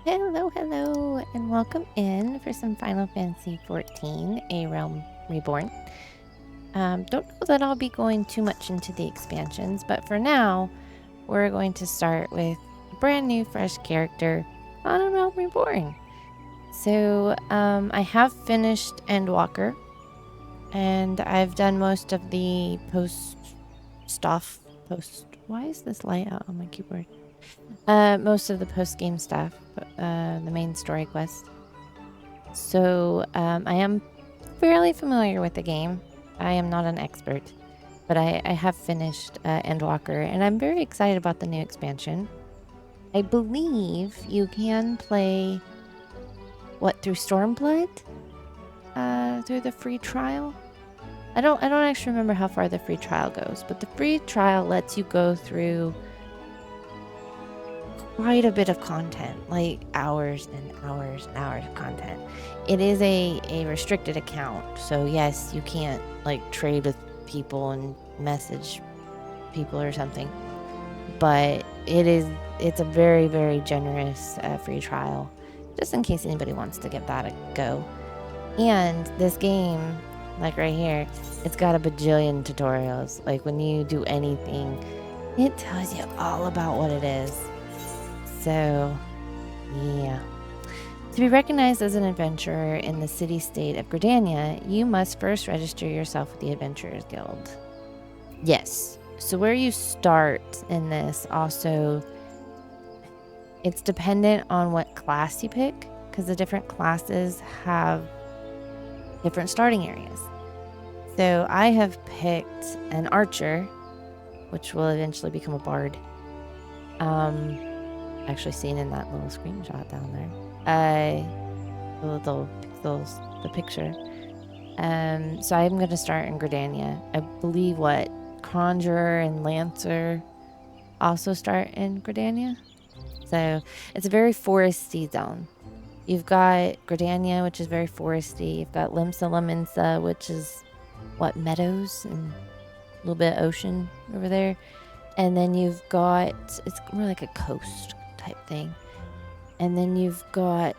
Hello, and welcome in for some Final Fantasy XIV, A Realm Reborn. Don't know that I'll be going too much into the expansions, but for now, we're going to start with a brand new, fresh character on A Realm Reborn. So, I have finished Endwalker, and I've done most of the why is this light out on my keyboard? Most of the post-game stuff, the main story quest. So I am fairly familiar with the game. I am not an expert, but I have finished Endwalker, and I'm very excited about the new expansion. I believe you can play through Stormblood, through the free trial. I don't actually remember how far the free trial goes, but the free trial lets you go through quite a bit of content, like hours and hours and hours of content. It is a restricted account, so yes, you can't like trade with people and message people or something, but it's a very, very generous free trial, just in case anybody wants to give that a go. And this game, like right here, it's got a bajillion tutorials. Like when you do anything, it tells you all about what it is. So, yeah. To be recognized as an adventurer in the city-state of Gridania, you must first register yourself with the Adventurers Guild. Yes. So where you start in this also, it's dependent on what class you pick, because the different classes have different starting areas. So I have picked an archer, which will eventually become a bard. Actually seen in that little screenshot down there. The little pixels, the picture. So I'm going to start in Gridania. I believe Conjurer and Lancer also start in Gridania. So it's a very foresty zone. You've got Gridania, which is very foresty. You've got Limsa Laminsa, which is meadows and a little bit of ocean over there. And then you've got, it's more like a coast type thing. And then you've got,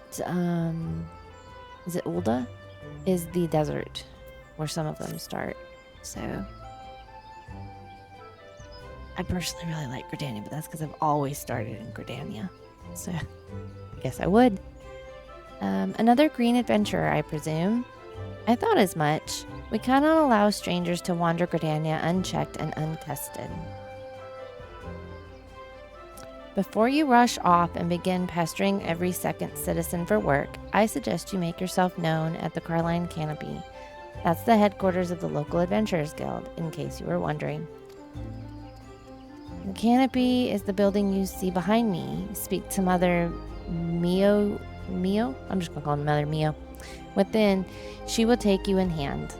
is it Ulda? Is the desert where some of them start. So I personally really like Gridania, but that's because I've always started in Gridania. So I guess I would. Another green adventurer, I presume. I thought as much. We cannot allow strangers to wander Gridania unchecked and untested. Before you rush off and begin pestering every second citizen for work, I suggest you make yourself known at the Carline Canopy. That's the headquarters of the local Adventurers Guild, in case you were wondering. The Canopy is the building you see behind me. Speak to Mother Mio? I'm just going to call her Mother Mio. Within, she will take you in hand.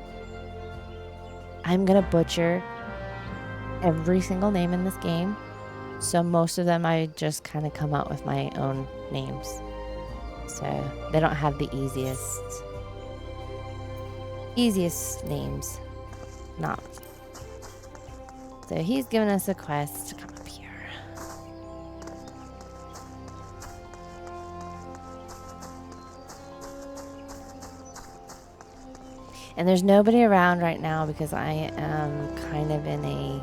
I'm going to butcher every single name in this game. So most of them I just kind of come up with my own names. So they don't have the easiest names. Not. So he's given us a quest to come up here. And there's nobody around right now because I am kind of in a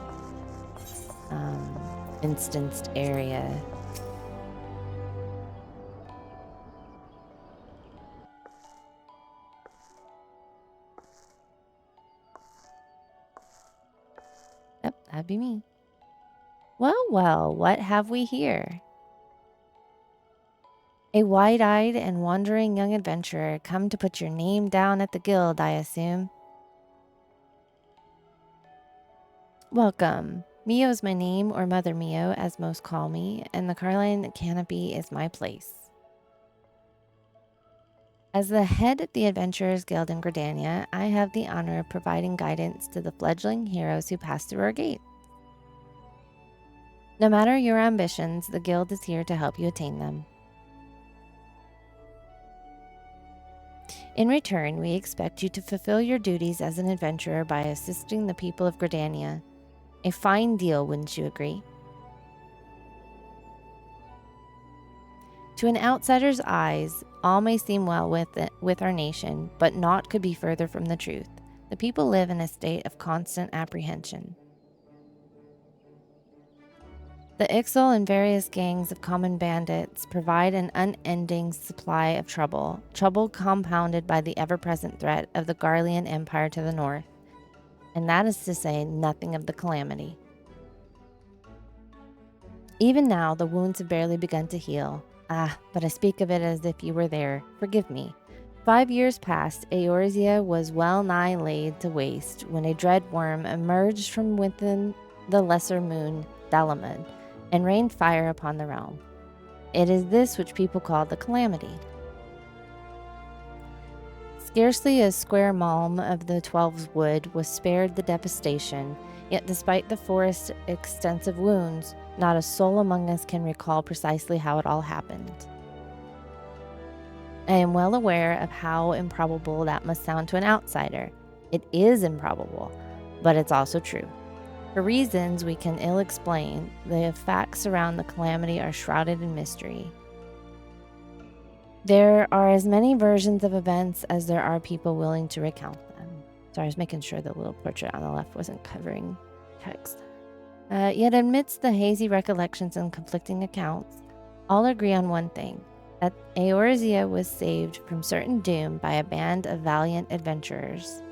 instanced area. Yep, that'd be me. Well, what have we here? A wide-eyed and wandering young adventurer, come to put your name down at the guild, I assume. Welcome. Mio is my name, or Mother Mio, as most call me, and the Carline Canopy is my place. As the head of the Adventurers Guild in Gridania, I have the honor of providing guidance to the fledgling heroes who pass through our gate. No matter your ambitions, the guild is here to help you attain them. In return, we expect you to fulfill your duties as an adventurer by assisting the people of Gridania. A fine deal, wouldn't you agree? To an outsider's eyes, all may seem well with our nation, but naught could be further from the truth. The people live in a state of constant apprehension. The Ixal and various gangs of common bandits provide an unending supply of trouble compounded by the ever-present threat of the Garlean Empire to the north. And that is to say nothing of the calamity. Even now, the wounds have barely begun to heal. But I speak of it as if you were there. Forgive me. 5 years past, Eorzea was well nigh laid to waste when a dread worm emerged from within the lesser moon, Dalamud, and rained fire upon the realm. It is this which people call the calamity. Scarcely a square malm of the Twelve's wood was spared the devastation, yet despite the forest's extensive wounds, not a soul among us can recall precisely how it all happened. I am well aware of how improbable that must sound to an outsider. It is improbable, but it's also true. For reasons we can ill explain, the facts around the calamity are shrouded in mystery. There are as many versions of events as there are people willing to recount them. So I was making sure the little portrait on the left wasn't covering text. Yet amidst the hazy recollections and conflicting accounts, all agree on one thing, that Eorzea was saved from certain doom by a band of valiant adventurers.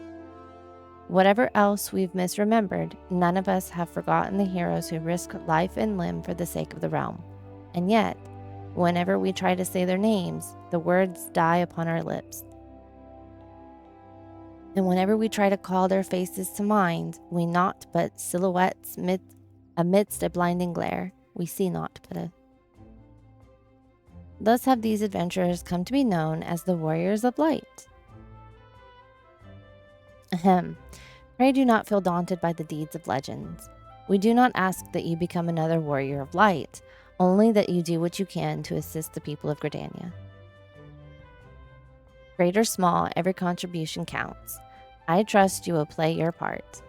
Whatever else we've misremembered, none of us have forgotten the heroes who risked life and limb for the sake of the realm. And yet, whenever we try to say their names, the words die upon our lips. And whenever we try to call their faces to mind, we naught but silhouettes amidst a blinding glare. We see naught but a... Thus have these adventurers come to be known as the Warriors of Light. Ahem. Pray do not feel daunted by the deeds of legends. We do not ask that you become another Warrior of Light, only that you do what you can to assist the people of Gridania. Great or small, every contribution counts. I trust you will play your part.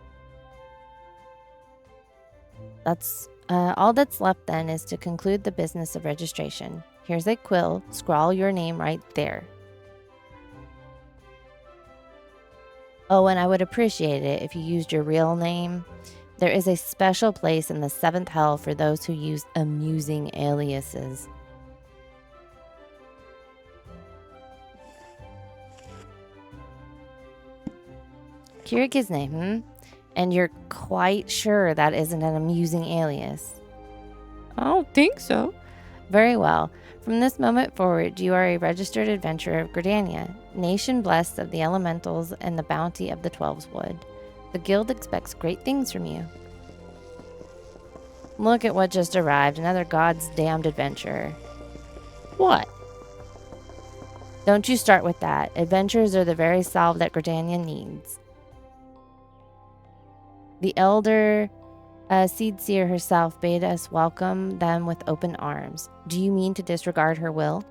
That's all that's left then is to conclude the business of registration. Here's a quill, scrawl your name right there. Oh, and I would appreciate it if you used your real name. There is a special place in the 7th hell for those who use amusing aliases. Kirigizne, And you're quite sure that isn't an amusing alias? I don't think so. Very well. From this moment forward, you are a registered adventurer of Gridania, nation blessed of the elementals and the bounty of the Twelve's Wood. The guild expects great things from you. Look at what just arrived, another God's damned adventurer. What? Don't you start with that. Adventurers are the very salve that Gridania needs. The elder Seed Seer herself bade us welcome them with open arms. Do you mean to disregard her will?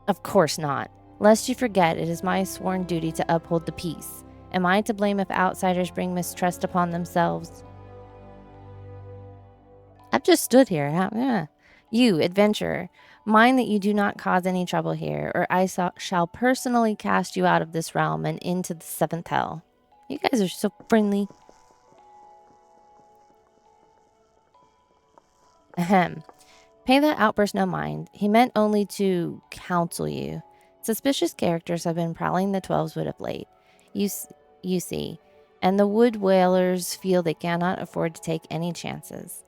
Of course not. Lest you forget, it is my sworn duty to uphold the peace. Am I to blame if outsiders bring mistrust upon themselves? I've just stood here. Yeah. You, adventurer, mind that you do not cause any trouble here, or I shall personally cast you out of this realm and into the 7th hell. You guys are so friendly. Ahem. Pay that outburst no mind. He meant only to counsel you. Suspicious characters have been prowling the 12's Wood of late. You see, and the wood whalers feel they cannot afford to take any chances.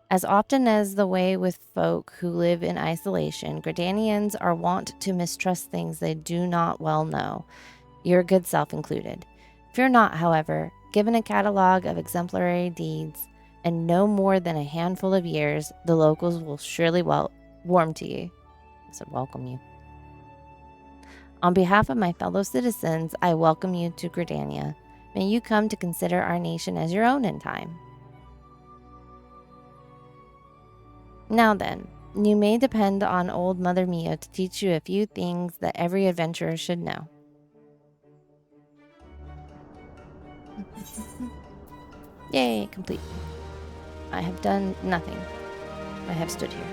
As often as the way with folk who live in isolation, Gridanians are wont to mistrust things they do not well know, your good self included. Fear not, however, given a catalog of exemplary deeds, and no more than a handful of years, the locals will surely warm to you. I said welcome you. On behalf of my fellow citizens, I welcome you to Gridania. May you come to consider our nation as your own in time. Now then, you may depend on old Mother Mio to teach you a few things that every adventurer should know. Yay, complete. I have done nothing. I have stood here.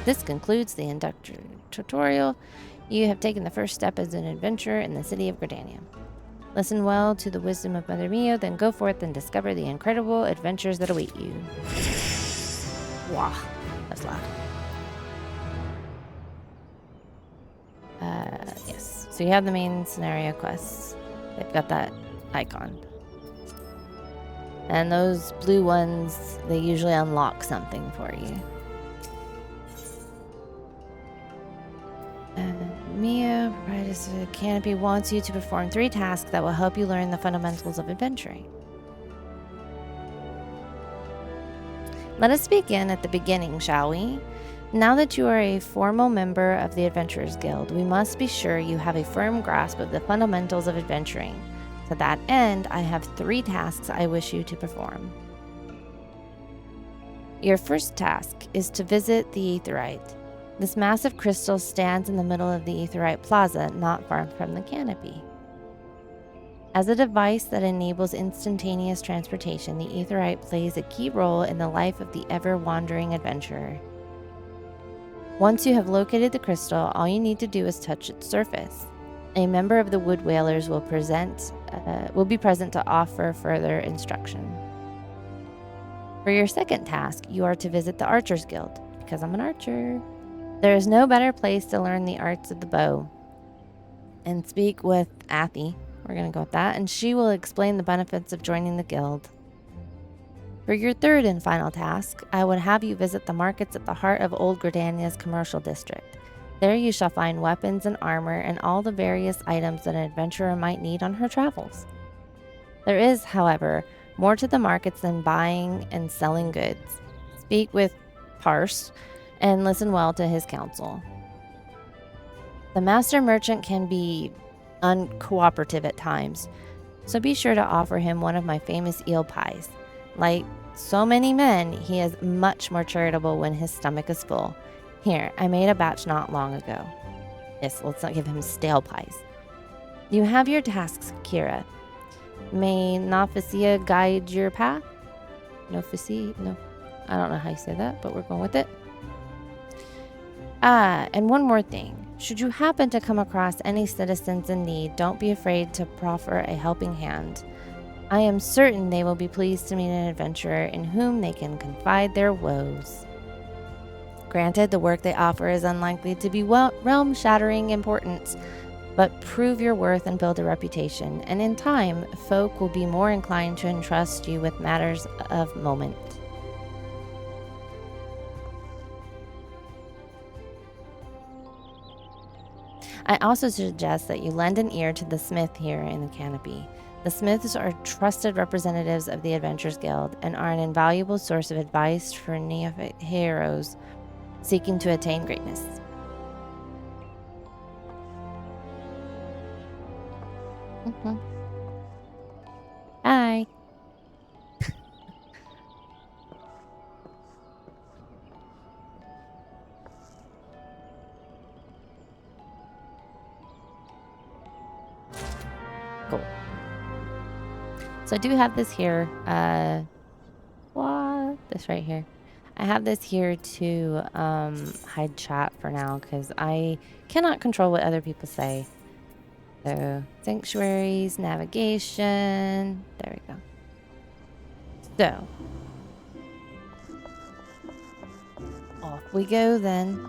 This concludes the introductory tutorial. You have taken the first step as an adventurer in the city of Gridania. Listen well to the wisdom of Mother Mio, then go forth and discover the incredible adventures that await you. Wow, that's loud. Yes, so you have the main scenario quests. They've got that icon. And those blue ones, they usually unlock something for you. Mia, proprietress of the Canopy, wants you to perform 3 tasks that will help you learn the fundamentals of adventuring. Let us begin at the beginning, shall we? Now that you are a formal member of the Adventurers Guild, we must be sure you have a firm grasp of the fundamentals of adventuring. To that end, I have 3 tasks I wish you to perform. Your first task is to visit the Aetheryte. This massive crystal stands in the middle of the Aetheryte Plaza, not far from the Canopy. As a device that enables instantaneous transportation, the Aetheryte plays a key role in the life of the ever-wandering adventurer. Once you have located the crystal, all you need to do is touch its surface. A member of the Wood Whalers will be present to offer further instruction. For your second task, you are to visit the Archers Guild, because I'm an archer. There is no better place to learn the arts of the bow. And speak with Athy, we're going to go with that, and she will explain the benefits of joining the guild. For your third and final task, I would have you visit the markets at the heart of Old Gridania's commercial district. There you shall find weapons and armor and all the various items that an adventurer might need on her travels. There is, however, more to the markets than buying and selling goods. Speak with Parse and listen well to his counsel. The master merchant can be uncooperative at times, so be sure to offer him one of my famous eel pies. Like so many men, he is much more charitable when his stomach is full. Here, I made a batch not long ago. Yes, let's not give him stale pies. You have your tasks, Kira. May Nophasia guide your path? Nophasia? No, I don't know how you say that, but we're going with it. And one more thing. Should you happen to come across any citizens in need, don't be afraid to proffer a helping hand. I am certain they will be pleased to meet an adventurer in whom they can confide their woes. Granted, the work they offer is unlikely to be realm-shattering importance, but prove your worth and build a reputation, and in time, folk will be more inclined to entrust you with matters of moment. I also suggest that you lend an ear to the smith here in the Canopy. The smiths are trusted representatives of the Adventurers Guild and are an invaluable source of advice for neophyte heroes seeking to attain greatness. Hi. Cool. So I do have this here. This right here. I have this here to hide chat for now because I cannot control what other people say. So, sanctuaries, navigation. There we go. So, off we go then.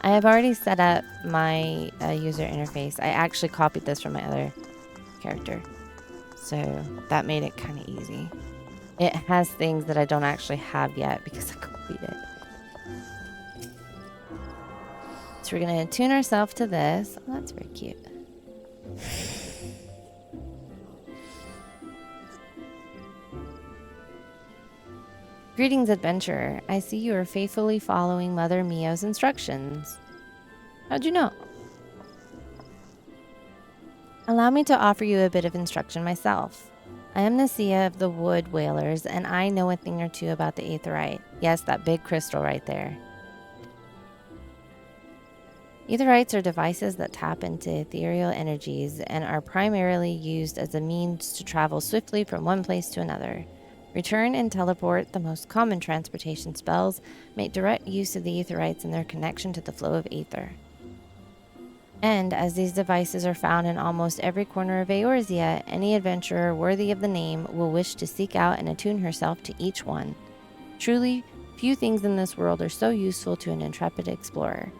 I have already set up my user interface. I actually copied this from my other character. So that made it kind of easy. It has things that I don't actually have yet because I copied it. So we're going to attune ourselves to this. Oh, that's very cute. Greetings, adventurer. I see you are faithfully following Mother Mio's instructions. How'd you know? Allow me to offer you a bit of instruction myself. I am Nasia of the Wood Whalers, and I know a thing or two about the Aetheryte. Yes, that big crystal right there. Aetherites are devices that tap into ethereal energies and are primarily used as a means to travel swiftly from one place to another. Return and teleport, the most common transportation spells, make direct use of the Aetherites and their connection to the flow of aether. And as these devices are found in almost every corner of Eorzea, any adventurer worthy of the name will wish to seek out and attune herself to each one. Truly, few things in this world are so useful to an intrepid explorer.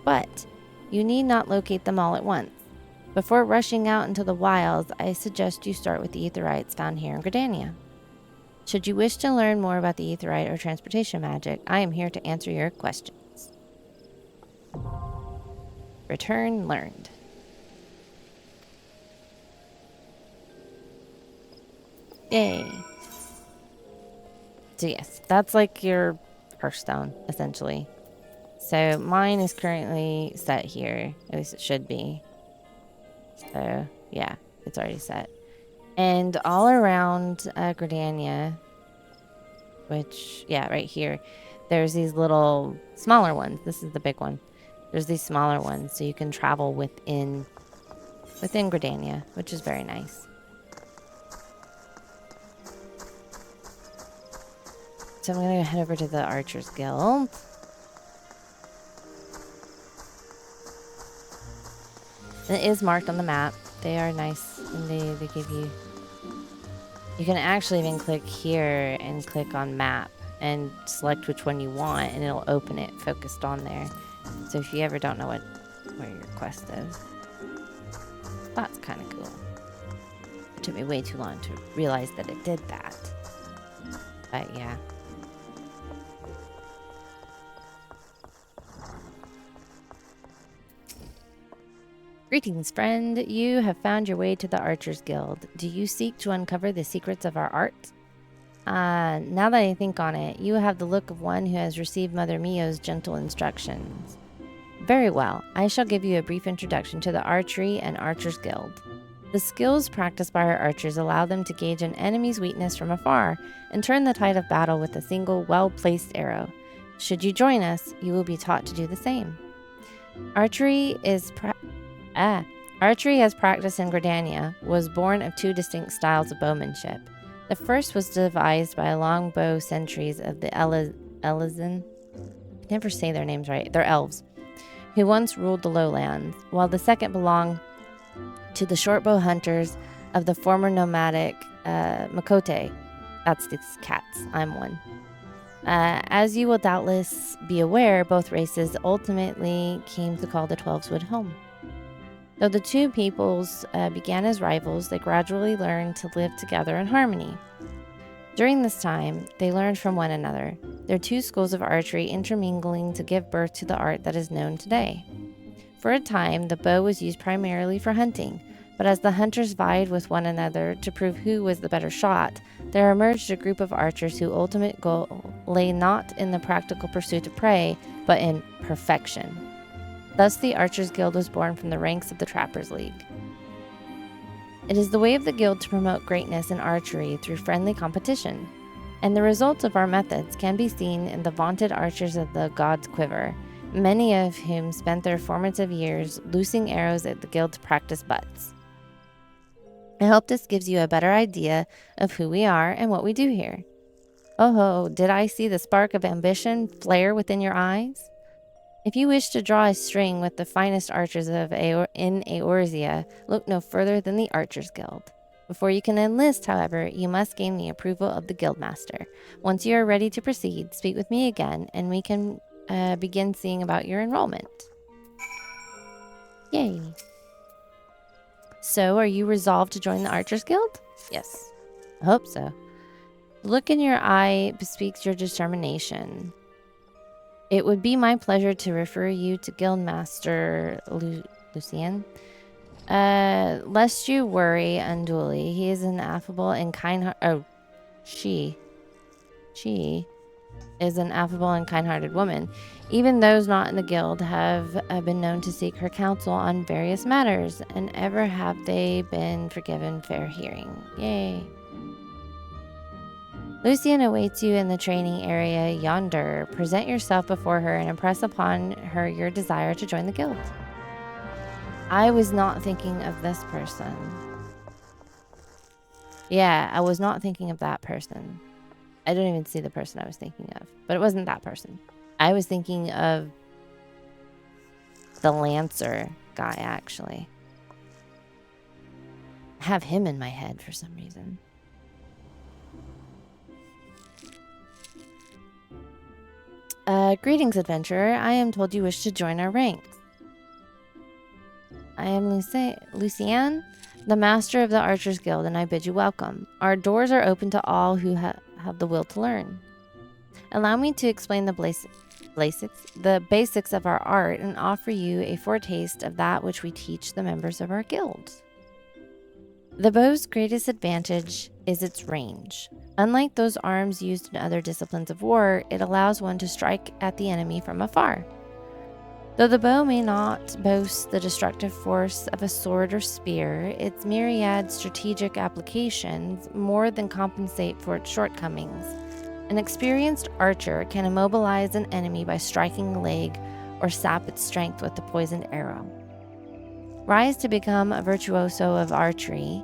But you need not locate them all at once. Before rushing out into the wilds, I suggest you start with the Aetherites found here in Gridania. Should you wish to learn more about the Aetherite or transportation magic, I am here to answer your questions. Return learned. Yay. So yes, that's like your Hearthstone, essentially. So mine is currently set here. At least it should be. So yeah, it's already set. And all around Gridania, which, yeah, right here, there's these little smaller ones. This is the big one. There's these smaller ones, so you can travel within Gridania, which is very nice. So I'm going to head over to the Archers Guild. It is marked on the map. They are nice, and they give you... You can actually even click here and click on map and select which one you want, and it'll open it focused on there. So if you ever don't know where your quest is, that's kind of cool. It took me way too long to realize that it did that. But yeah. Greetings, friend. You have found your way to the Archers Guild. Do you seek to uncover the secrets of our art? Now that I think on it, you have the look of one who has received Mother Mio's gentle instructions. Very well, I shall give you a brief introduction to the Archery and Archers Guild. The skills practiced by our archers allow them to gauge an enemy's weakness from afar and turn the tide of battle with a single well-placed arrow. Should you join us, you will be taught to do the same. Archery as practiced in Gridania was born of two distinct styles of bowmanship. The first was devised by longbow sentries of the Elizin. I never say their names right. They're elves, who once ruled the lowlands, while the second belonged to the shortbow hunters of the former nomadic Makote. That's these cats. I'm one. As you will doubtless be aware, both races ultimately came to call the Twelveswood home. Though the two peoples began as rivals, they gradually learned to live together in harmony. During this time, they learned from one another, their two schools of archery intermingling to give birth to the art that is known today. For a time, the bow was used primarily for hunting, but as the hunters vied with one another to prove who was the better shot, there emerged a group of archers whose ultimate goal lay not in the practical pursuit of prey, but in perfection. Thus, the Archers Guild was born from the ranks of the Trappers League. It is the way of the guild to promote greatness in archery through friendly competition, and the results of our methods can be seen in the vaunted archers of the God's Quiver, many of whom spent their formative years loosing arrows at the guild to practice butts. I hope this gives you a better idea of who we are and what we do here. Oh ho, did I see the spark of ambition flare within your eyes? If you wish to draw a string with the finest archers in Eorzea, look no further than the Archers Guild. Before you can enlist, however, you must gain the approval of the Guildmaster. Once you are ready to proceed, speak with me again, and we can begin seeing about your enrollment. Yay! So, are you resolved to join the Archers Guild? Yes, I hope so. The look in your eye bespeaks your determination. It would be my pleasure to refer you to Guildmaster Lucien. Lest you worry unduly, he is an affable and kind-hearted... She is an affable and kind-hearted woman. Even those not in the guild have been known to seek her counsel on various matters, and ever have they been forgiven fair hearing. Yay. Lucian awaits you in the training area yonder. Present yourself before her and impress upon her your desire to join the guild. I was not thinking of this person. Yeah, I was not thinking of that person. I don't even see the person I was thinking of, but it wasn't that person. I was thinking of the Lancer guy, actually. I have him in my head for some reason. Greetings, adventurer. I am told you wish to join our ranks. I am Lucian, the master of the Archers Guild, and I bid you welcome. Our doors are open to all who have the will to learn. Allow me to explain the basics of our art and offer you a foretaste of that which we teach the members of our guild. The bow's greatest advantage is its range. Unlike those arms used in other disciplines of war, it allows one to strike at the enemy from afar. Though the bow may not boast the destructive force of a sword or spear, its myriad strategic applications more than compensate for its shortcomings. An experienced archer can immobilize an enemy by striking the leg or sap its strength with a poisoned arrow. Rise to become a virtuoso of archery,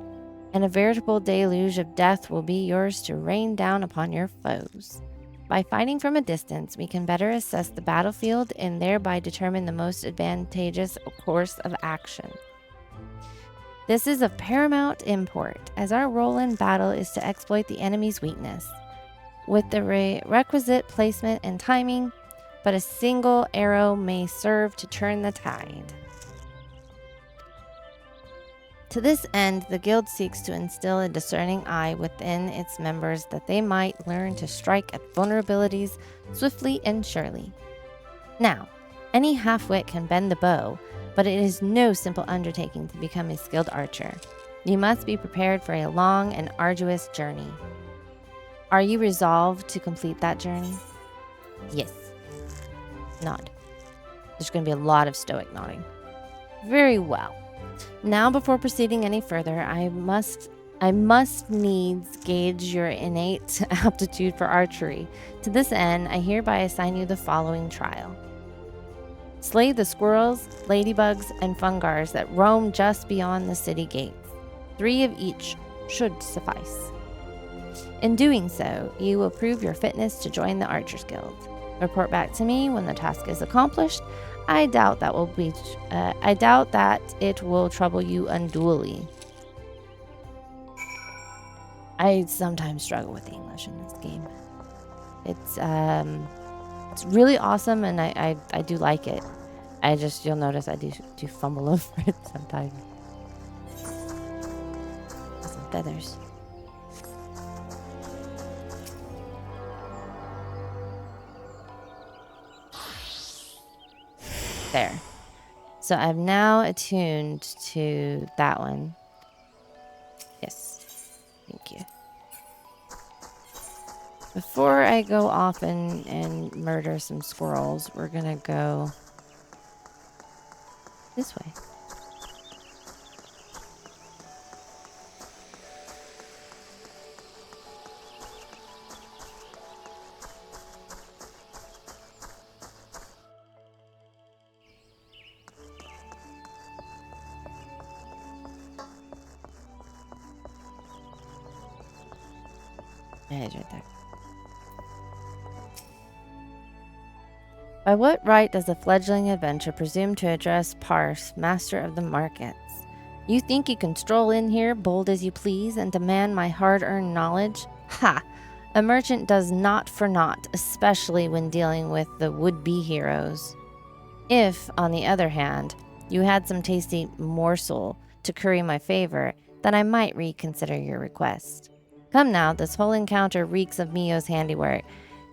and a veritable deluge of death will be yours to rain down upon your foes. By fighting from a distance, we can better assess the battlefield and thereby determine the most advantageous course of action. This is of paramount import, as our role in battle is to exploit the enemy's weakness. With the requisite placement and timing, but a single arrow may serve to turn the tide. To this end, the guild seeks to instill a discerning eye within its members that they might learn to strike at vulnerabilities swiftly and surely. Now, any half-wit can bend the bow, but it is no simple undertaking to become a skilled archer. You must be prepared for a long and arduous journey. Are you resolved to complete that journey? Yes. Nod. There's going to be a lot of stoic nodding. Very well. Now, before proceeding any further, I must needs gauge your innate aptitude for archery. To this end, I hereby assign you the following trial. Slay the squirrels, ladybugs, and fungars that roam just beyond the city gates. 3 of each should suffice. In doing so, you will prove your fitness to join the Archers Guild. Report back to me when the task is accomplished. I doubt that it will trouble you unduly. I sometimes struggle with English in this game. It's really awesome, and I do like it. You'll notice I do fumble over it sometimes. Some feathers. There. So I've now attuned to that one. Yes. Thank you. Before I go off and murder some squirrels, we're gonna go this way. Yeah, it's right there. By what right does a fledgling adventurer presume to address Parse, master of the markets? You think you can stroll in here, bold as you please, and demand my hard-earned knowledge? Ha! A merchant does not for naught, especially when dealing with the would-be heroes. If, on the other hand, you had some tasty morsel to curry my favor, then I might reconsider your request. Come now, this whole encounter reeks of Mio's handiwork,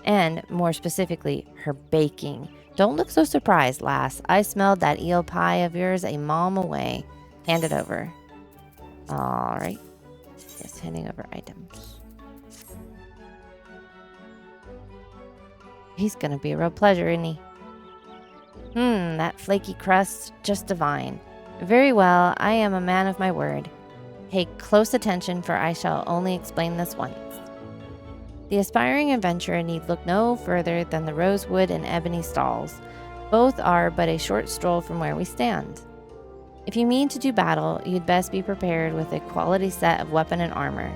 and, more specifically, her baking. Don't look so surprised, lass. I smelled that eel pie of yours a mom away. Hand it over. All right. Yes, handing over items. He's gonna be a real pleasure, isn't he? That flaky crust, just divine. Very well, I am a man of my word. Pay close attention, for I shall only explain this once. The aspiring adventurer need look no further than the rosewood and ebony stalls. Both are but a short stroll from where we stand. If you mean to do battle, you'd best be prepared with a quality set of weapon and armor.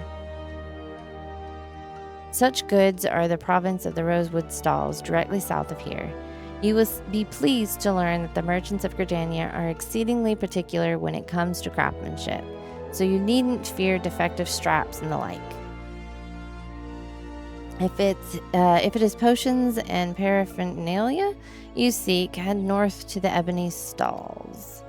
Such goods are the province of the rosewood stalls, directly south of here. You will be pleased to learn that the merchants of Gridania are exceedingly particular when it comes to craftsmanship, so you needn't fear defective straps and the like. If it is potions and paraphernalia you seek, head north to the ebony stalls.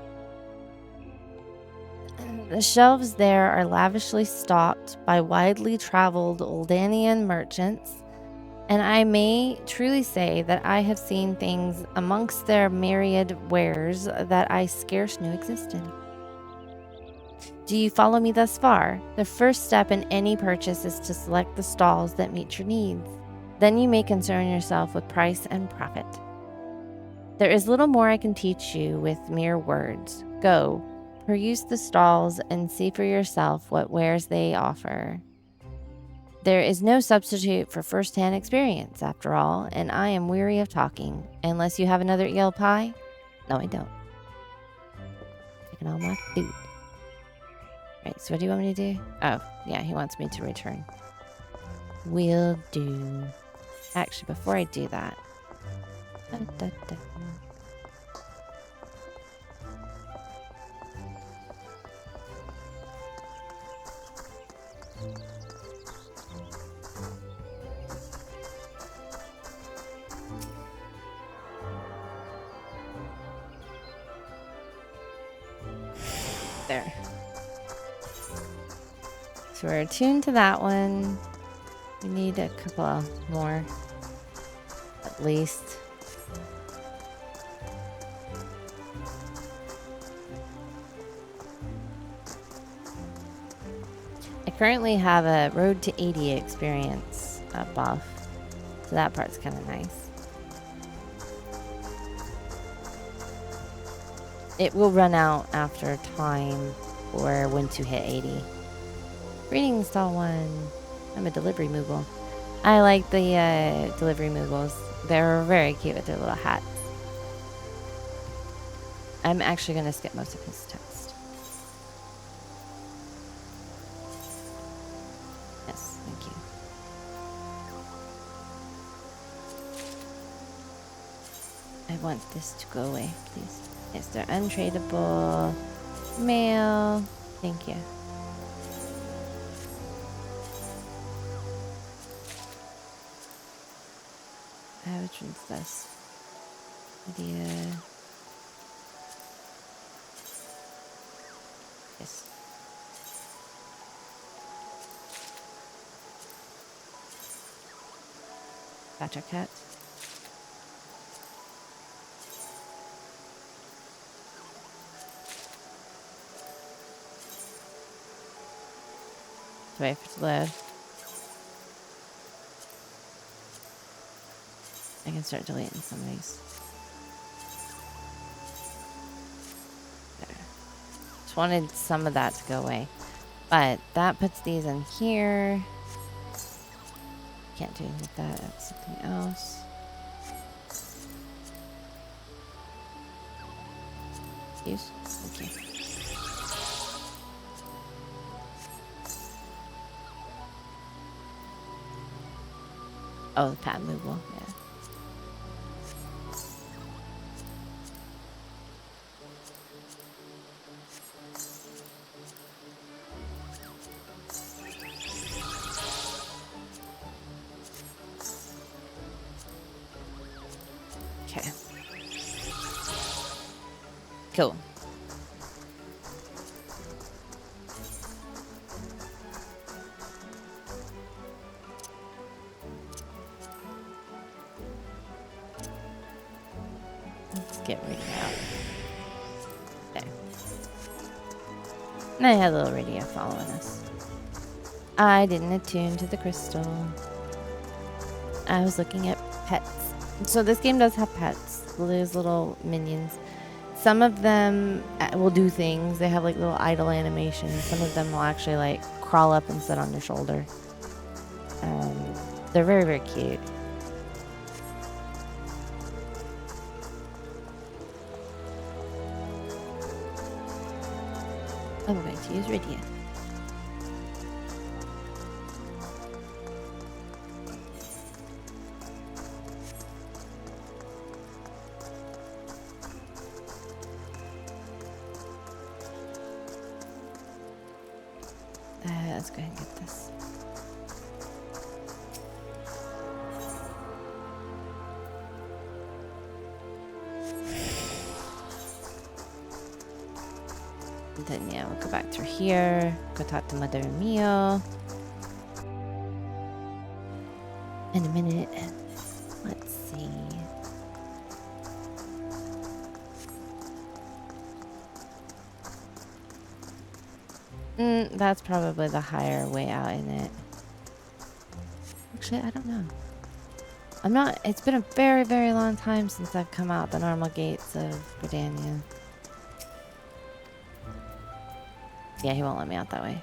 The shelves there are lavishly stocked by widely traveled Oldanian merchants, and I may truly say that I have seen things amongst their myriad wares that I scarce knew existed. Do you follow me thus far? The first step in any purchase is to select the stalls that meet your needs. Then you may concern yourself with price and profit. There is little more I can teach you with mere words. Go, peruse the stalls and see for yourself what wares they offer. There is no substitute for first-hand experience, after all, and I am weary of talking. Unless you have another eel pie? No, I don't. Taking all my food. Right, so what do you want me to do? Oh, yeah, he wants me to return. Will do. Actually, before I do that... There. So we're attuned to that one. We need a couple more, at least. I currently have a Road to 80 experience buff, so that part's kind of nice. It will run out after time for when to hit 80. Greetings, tall one. I'm a delivery moogle. I like the delivery moogles. They're very cute with their little hats. I'm actually going to skip most of his text. Yes, thank you. I want this to go away, please. Yes, they're untradeable. Mail. Thank you. Which one's this? Idea. Yes. Badger cat. Wait for it to load. I can start deleting some of these. There. Just wanted some of that to go away. But that puts these in here. Can't do anything with that. That's something else. Use? Okay. Oh, the pad movable, yeah. Okay. Cool. Let's get rid of that. There. And I had a little radio following us. I didn't attune to the crystal. I was looking at pets. So this game does have pets. Those little minions. Some of them will do things. They have like little idle animations. Some of them will actually like crawl up and sit on your shoulder. They're very, very cute. I'm going to use Rydia. Let's go ahead and get this. And then, yeah, we'll go back through here. Go talk to Mother Mio. In a minute. Let's see. That's probably the higher way out, isn't it? Actually, I don't know. It's been a very, very long time since I've come out the normal gates of Gridania. Yeah, he won't let me out that way.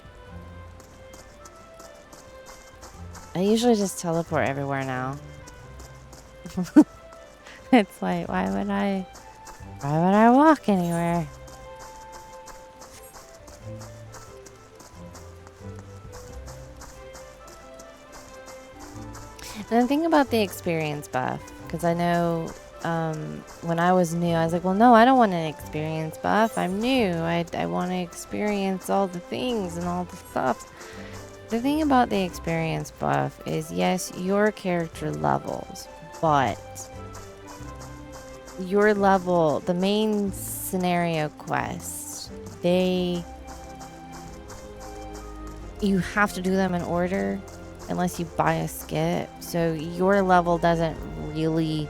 I usually just teleport everywhere now. It's like, why would I walk anywhere? And the thing about the experience buff, because I know when I was new, I was like, well, no, I don't want an experience buff. I'm new. I want to experience all the things and all the stuff. The thing about the experience buff is, yes, your character levels, but your level, the main scenario quests, you have to do them in order unless you buy a skip. So your level doesn't really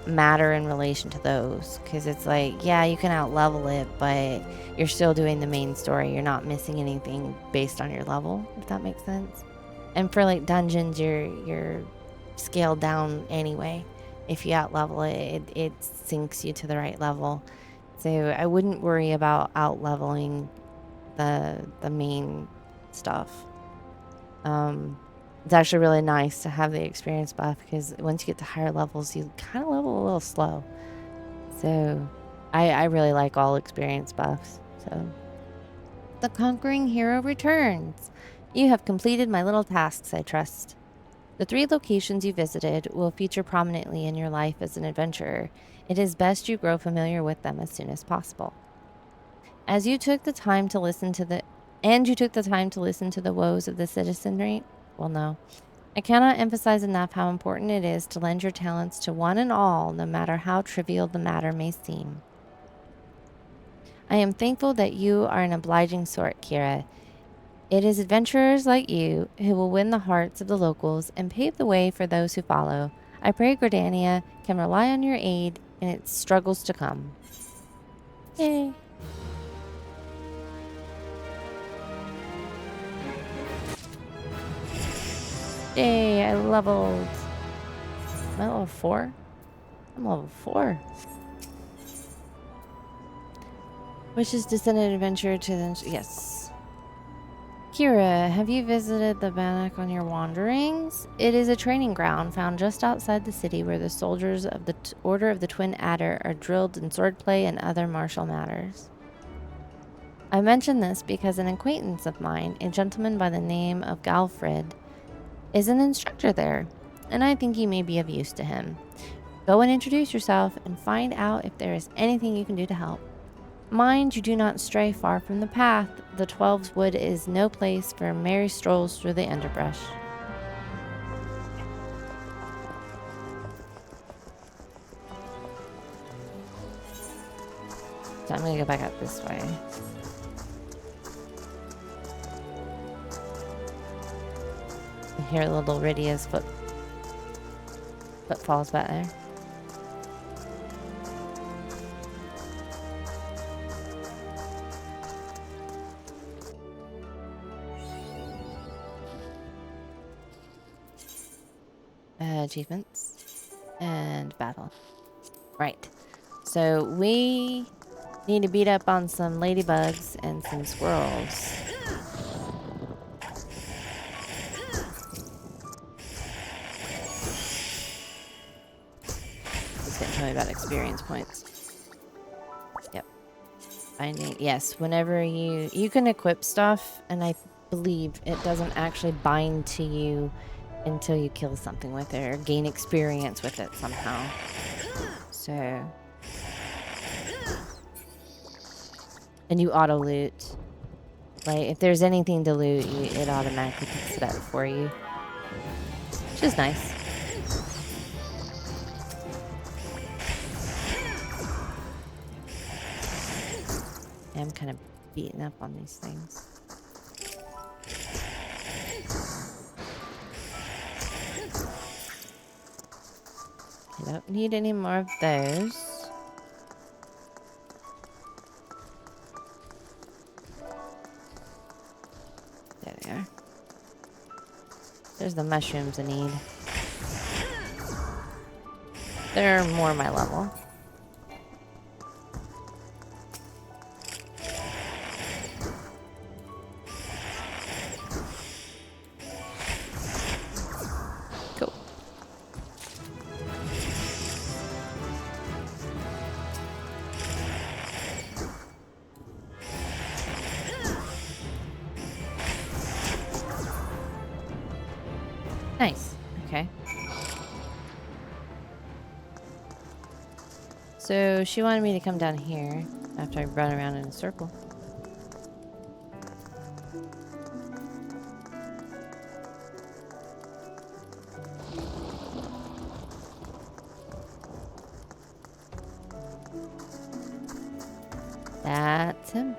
matter in relation to those, because it's like, yeah, you can out level it, but you're still doing the main story. You're not missing anything based on your level, if that makes sense. And for like dungeons, you're scaled down anyway. If you out level it, it sinks you to the right level. So I wouldn't worry about out leveling the main stuff. It's actually really nice to have the experience buff, because once you get to higher levels, you kind of level a little slow. So I really like all experience buffs. So the conquering hero returns. You have completed my little tasks, I trust. The 3 locations you visited will feature prominently in your life as an adventurer. It is best you grow familiar with them as soon as possible. You took the time to listen to the woes of the citizenry. Well, no. I cannot emphasize enough how important it is to lend your talents to one and all, no matter how trivial the matter may seem. I am thankful that you are an obliging sort, Kira. It is adventurers like you who will win the hearts of the locals and pave the way for those who follow. I pray Gridania can rely on your aid in its struggles to come. Yay. Yay, I leveled. Am I level 4? I'm level 4. Wishes to send an adventurer to the... Yes. Kira, have you visited the Bannock on your wanderings? It is a training ground found just outside the city where the soldiers of the Order of the Twin Adder are drilled in swordplay and other martial matters. I mention this because an acquaintance of mine, a gentleman by the name of Galfred, is an instructor there, and I think you may be of use to him. Go and introduce yourself and find out if there is anything you can do to help. Mind you do not stray far from the path. The 12's Wood is no place for merry strolls through the underbrush. So I'm gonna go back up this way. I hear little Rydia's footfalls back there. Achievements and battle. Right. So we need to beat up on some ladybugs and some squirrels. it's going to tell me about experience points. Yep. Binding. Yes, whenever you can equip stuff, and I believe it doesn't actually bind to you until you kill something with it or gain experience with it somehow. So... And you auto loot. Like, if there's anything to loot, it automatically picks it up for you. Which is nice. Yeah, I'm kind of beating up on these things. I don't need any more of those. There they are. There's the mushrooms I need. They're more my level. Cool. Nice. Okay. So she wanted me to come down here after I run around in a circle. That's him.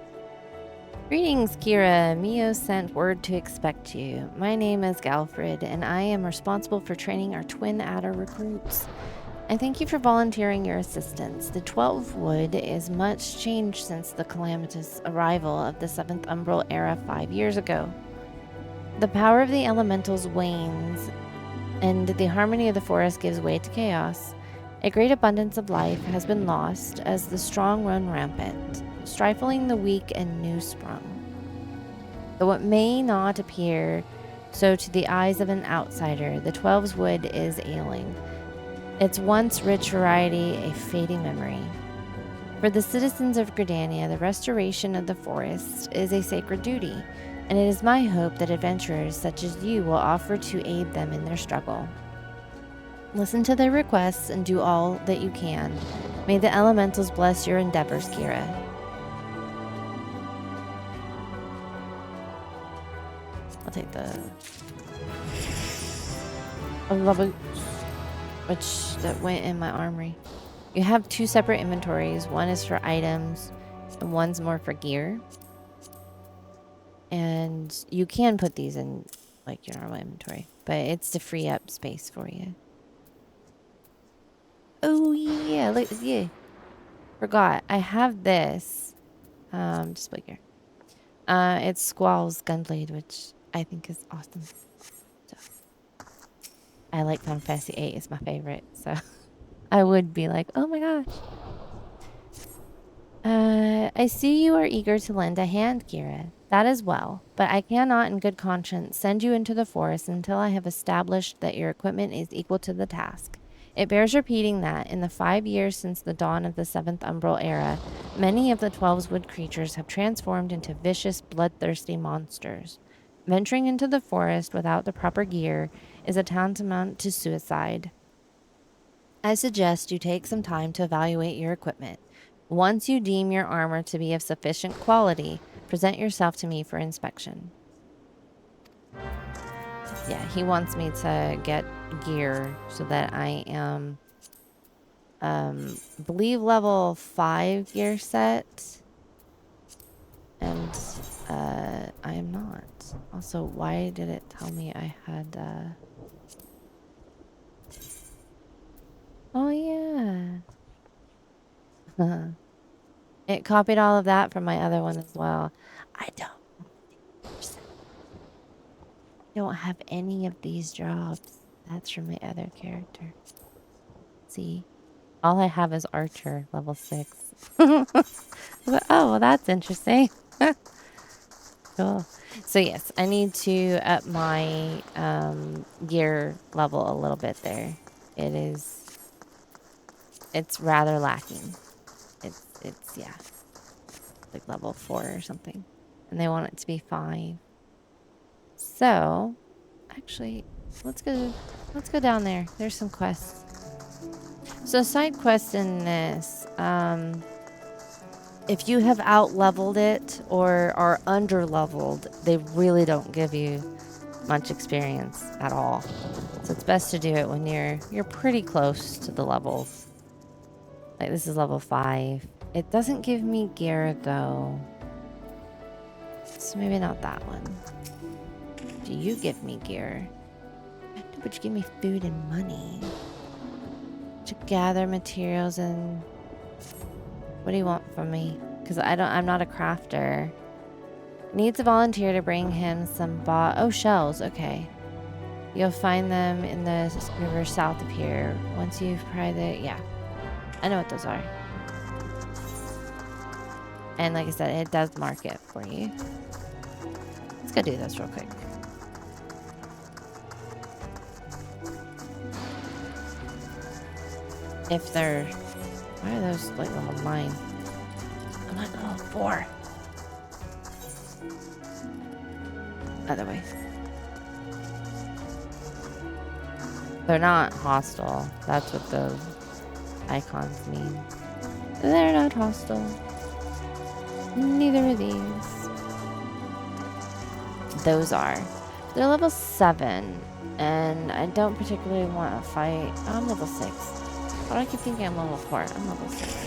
Greetings, Kira. Mio sent word to expect you. My name is Galfred, and I am responsible for training our twin adder recruits. I thank you for volunteering your assistance. The 12 Wood is much changed since the calamitous arrival of the 7th Umbral era 5 years ago. The power of the elementals wanes, and the harmony of the forest gives way to chaos. A great abundance of life has been lost as the strong run rampant, stifling the weak and new sprung. Though it may not appear so to the eyes of an outsider, the 12's Wood is ailing. Its once rich variety a fading memory. For the citizens of Gridania, the restoration of the forest is a sacred duty, and it is my hope that adventurers such as you will offer to aid them in their struggle. Listen to their requests and do all that you can. May the elementals bless your endeavors, Kira. I'll take the boots, which that went in my armory. You have 2 separate inventories. One is for items, and one's more for gear. And you can put these in like your normal inventory, but it's to free up space for you. Oh yeah, look, yeah. Forgot. I have this. Display gear. It's Squall's Gunblade, which I think is awesome. So, I like Final Fantasy VIII. It's my favorite, so I would be like, oh my gosh. I see you are eager to lend a hand, Kira. That is well, but I cannot in good conscience send you into the forest until I have established that your equipment is equal to the task. It bears repeating that, in the 5 years since the dawn of the 7th Umbral era, many of the 12's Wood creatures have transformed into vicious, bloodthirsty monsters. Venturing into the forest without the proper gear is a tantamount to suicide. I suggest you take some time to evaluate your equipment. Once you deem your armor to be of sufficient quality, present yourself to me for inspection. Yeah, he wants me to get gear so that I am, believe level 5 gear set. And, I am not. Also, why did it tell me I had, oh yeah. It copied all of that from my other one as well. I don't have any of these jobs. That's from my other character. See? All I have is Archer, level 6. But, oh, well, that's interesting. Cool. So, yes, I need to up my gear level a little bit there. It is it's rather lacking. It's yeah, like level 4 or something, and they want it to be 5. So, actually, let's go down there. There's some quests. So side quests in this, if you have out-leveled it or are under-leveled, they really don't give you much experience at all. So it's best to do it when you're pretty close to the levels. Like this is level 5. It doesn't give me gear though. So maybe not that one. Do you give me gear? No, but you give me food and money. To gather materials and... What do you want from me? Because I'm not a crafter. Needs a volunteer to bring him some shells, okay. You'll find them in the river south of here. Once you've pried it, yeah. I know what those are. And like I said, it does mark it for you. Let's go do this real quick. If they're... Why are those like level 9? I'm not level 4. Other way. They're not hostile. That's what the icons mean. They're not hostile. Neither are these. Those are. They're level 7. And I don't particularly want to fight. Oh, I'm level 6. Why do I keep thinking I'm level 4? I'm level 6.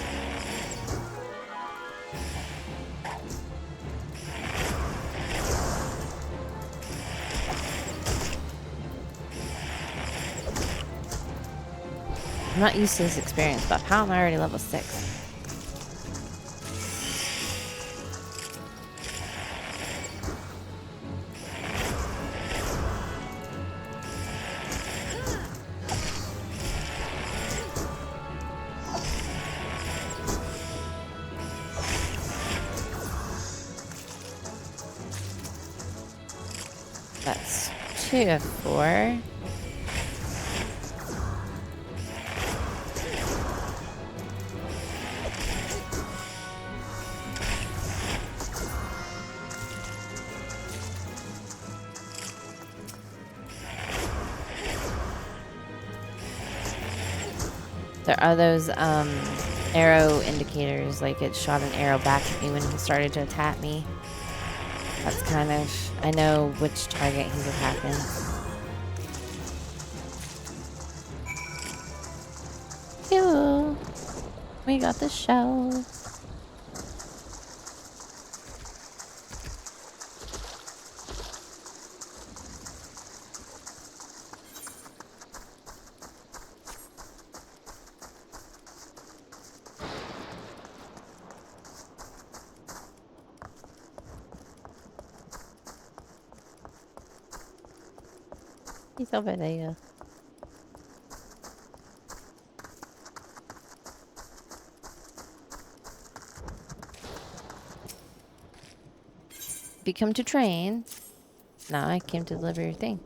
I'm not used to this experience, but how am I already level 6? That's 2 of 4. There are those arrow indicators, like it shot an arrow back at me when he started to attack me. That's kind of... I know which target he's attacking. Cool. We got the shells. He's over there. If you come to train... No, I came to deliver your thing.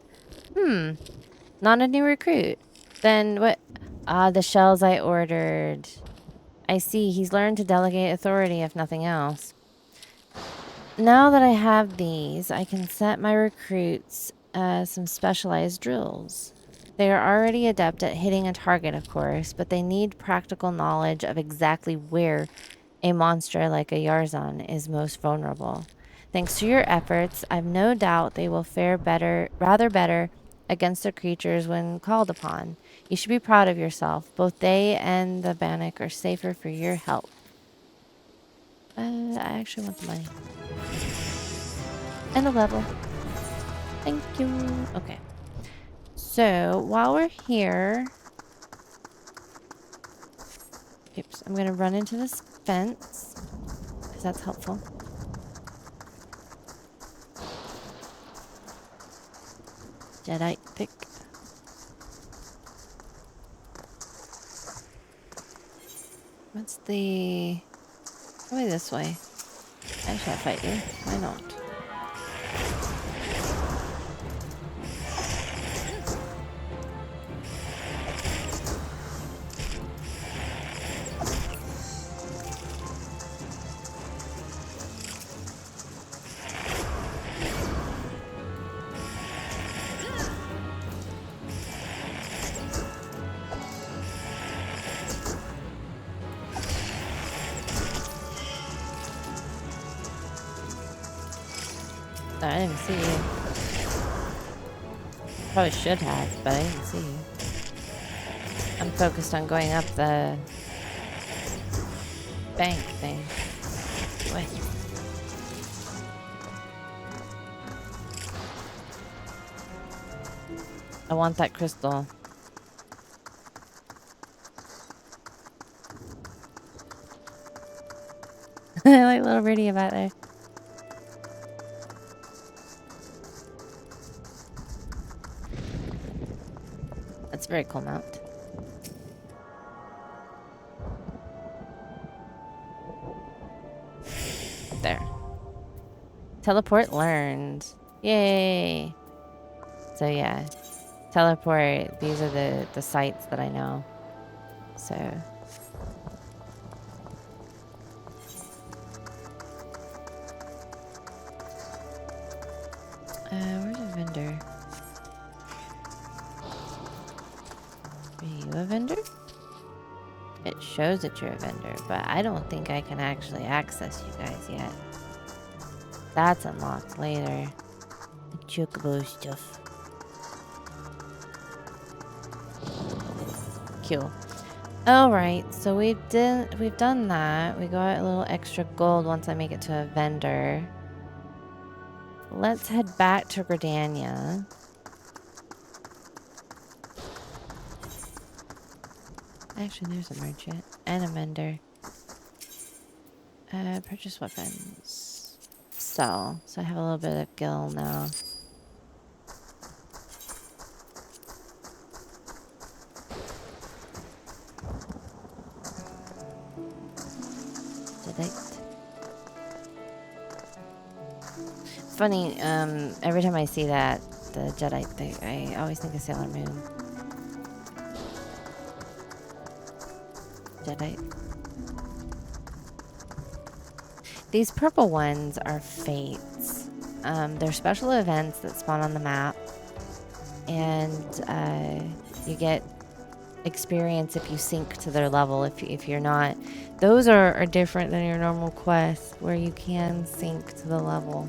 Not a new recruit. Then what? Ah, the shells I ordered. I see. He's learned to delegate authority, if nothing else. Now that I have these, I can set my recruits some specialized drills. They are already adept at hitting a target, of course, but they need practical knowledge of exactly where a monster like a Yarzan is most vulnerable. Thanks to your efforts, I've no doubt they will fare rather better against the creatures when called upon. You should be proud of yourself. Both they and the Bannock are safer for your help. I actually want the money. And a level. Thank you. Okay. So, while we're here... Oops, I'm going to run into this fence. Because that's helpful. Jedi pick. What's the... Probably this way. I shall fight you. Why not? Oh, I didn't see you. Probably should have, but I didn't see you. I'm focused on going up the bank thing. Wait. I want that crystal. I like little birdie about there. That's a very cool mount. There. Teleport learned. Yay. So yeah. Teleport. These are the sites that I know. So. Where's a vendor? Are you a vendor? It shows that you're a vendor, but I don't think I can actually access you guys yet. That's unlocked later. The chocobo stuff. Cool. Alright, so we've done that. We got a little extra gold once I make it to a vendor. Let's head back to Gridania. Actually, there's a merchant and a vendor. Purchase weapons. Sell. So I have a little bit of gil now. Funny, every time I see that, the Jedi thing, I always think of Sailor Moon. Jedi. These purple ones are fates. They're special events that spawn on the map. And you get experience if you sync to their level. If you're not... Those are different than your normal quests, where you can sync to the level.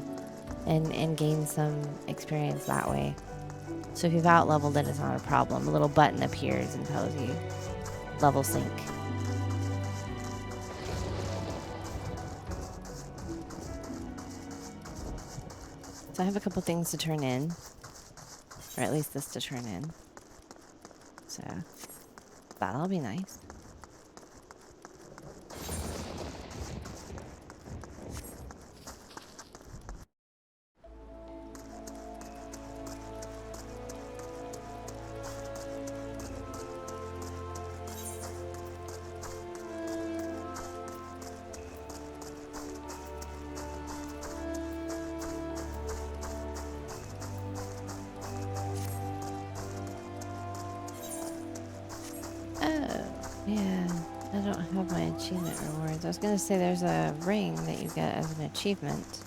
And gain some experience that way. So if you've out-leveled it, it's not a problem. A little button appears and tells you level sync. So I have a couple things to turn in. Or at least this to turn in. So that'll be nice. Achievement rewards. I was gonna say there's a ring that you get as an achievement,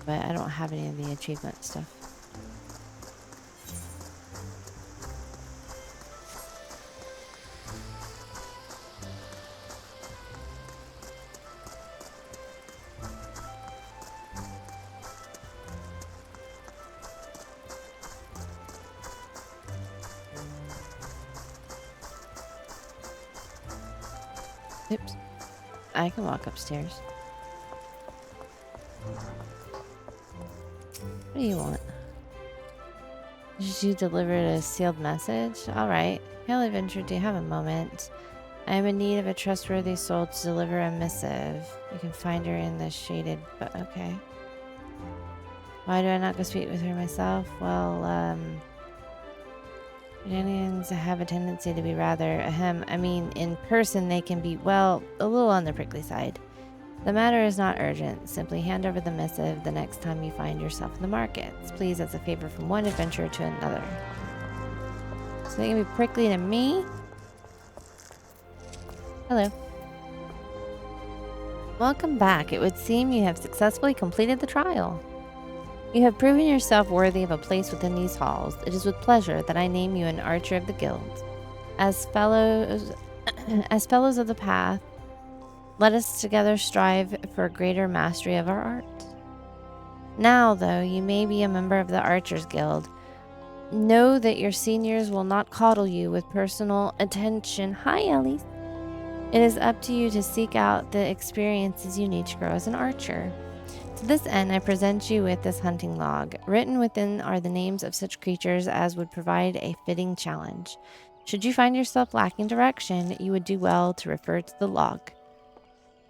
but I don't have any of the achievement stuff. Oops. I can walk upstairs. What do you want? Did you deliver a sealed message? Alright. Hail adventure, do you have a moment? I am in need of a trustworthy soul to deliver a missive. You can find her in the shaded... but okay. Why do I not go speak with her myself? Well, Indians have a tendency to be rather, I mean, in person they can be, well, a little on the prickly side. The matter is not urgent. Simply hand over the missive the next time you find yourself in the markets. Please, as a favor from one adventurer to another. So they can be prickly to me? Hello. Welcome back. It would seem you have successfully completed the trial. You have proven yourself worthy of a place within these halls. It is with pleasure that I name you an archer of the guild. As fellows of the path, let us together strive for a greater mastery of our art. Now, though, you may be a member of the Archers Guild. Know that your seniors will not coddle you with personal attention. Hi, Ellie. It is up to you to seek out the experiences you need to grow as an archer. To this end, I present you with this hunting log. Written within are the names of such creatures as would provide a fitting challenge. Should you find yourself lacking direction, you would do well to refer to the log.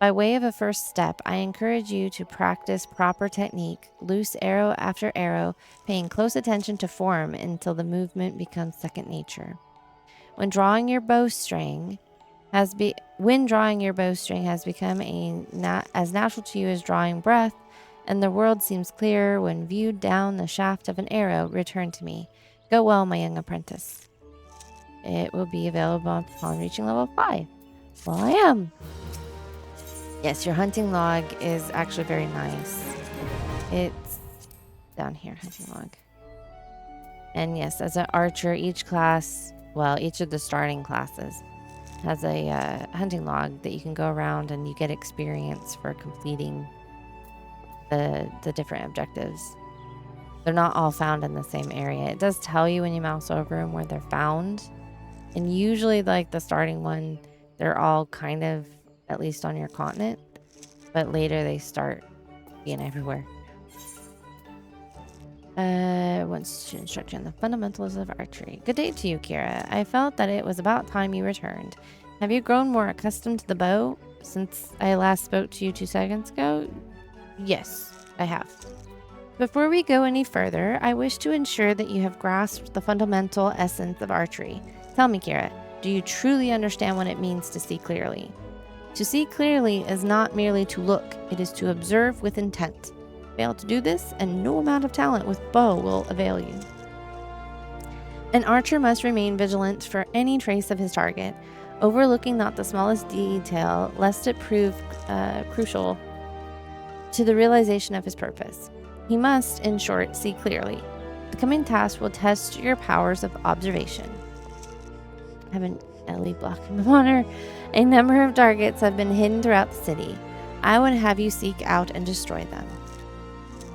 By way of a first step, I encourage you to practice proper technique, loose arrow after arrow, paying close attention to form until the movement becomes second nature. When drawing your bowstring has become as natural to you as drawing breath, and the world seems clearer when viewed down the shaft of an arrow, return to me. Go well, my young apprentice. It will be available upon reaching level 5. Well, I am. Yes, your hunting log is actually very nice. It's down here, hunting log. And yes, as an archer, each of the starting classes has a hunting log that you can go around and you get experience for completing the different objectives. They're not all found in the same area. It does tell you when you mouse over them where they're found. And usually, like the starting one, they're all kind of at least on your continent. But later they start being everywhere. Wants to instruct you on the fundamentals of archery. Good day to you, Kira. I felt that it was about time you returned. Have you grown more accustomed to the bow since I last spoke to you 2 seconds ago? Yes, I have. Before we go any further, I wish to ensure that you have grasped the fundamental essence of archery. Tell me, Kira, do you truly understand what it means to see clearly? To see clearly is not merely to look, it is to observe with intent. Fail to do this, and no amount of talent with bow will avail you. An archer must remain vigilant for any trace of his target, overlooking not the smallest detail, lest it prove crucial to the realization of his purpose. He must, in short, see clearly. The coming task will test your powers of observation. I have an Ellie block in my honor. A number of targets have been hidden throughout the city. I would have you seek out and destroy them.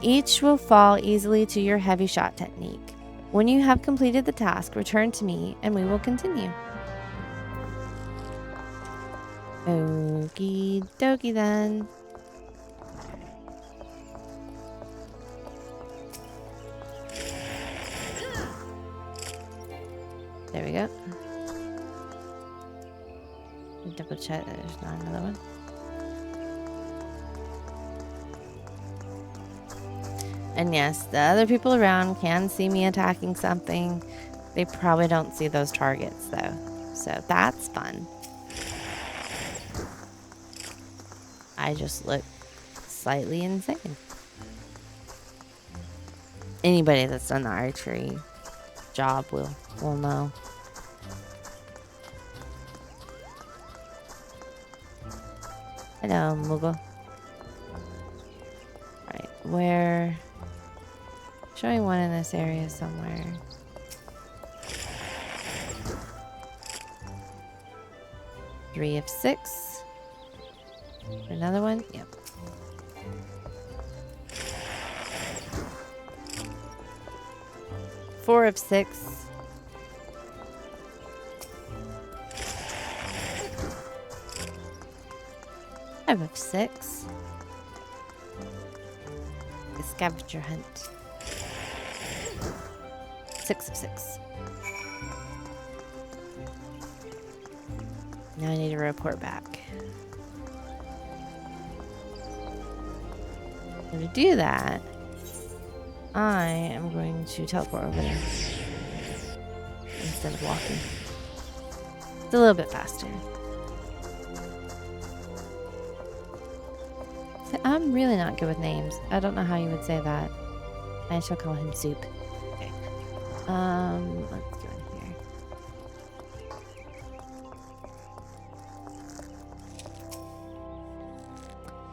Each will fall easily to your heavy shot technique. When you have completed the task, return to me and we will continue. Okie dokie then. There we go. Double check that there's not another one. And yes, the other people around can see me attacking something. They probably don't see those targets though. So that's fun. I just look slightly insane. Anybody that's done the archery job will know. Hello, Moogle. Right, where? Showing one in this area somewhere. Three of 6. Another one? Yep. Four of 6. Five of 6. A scavenger hunt. 6 of 6. Now I need to report back. And to do that, I am going to teleport over there instead of walking. It's a little bit faster. I'm really not good with names. I don't know how you would say that. I shall call him Soup. Okay. Let's go in here.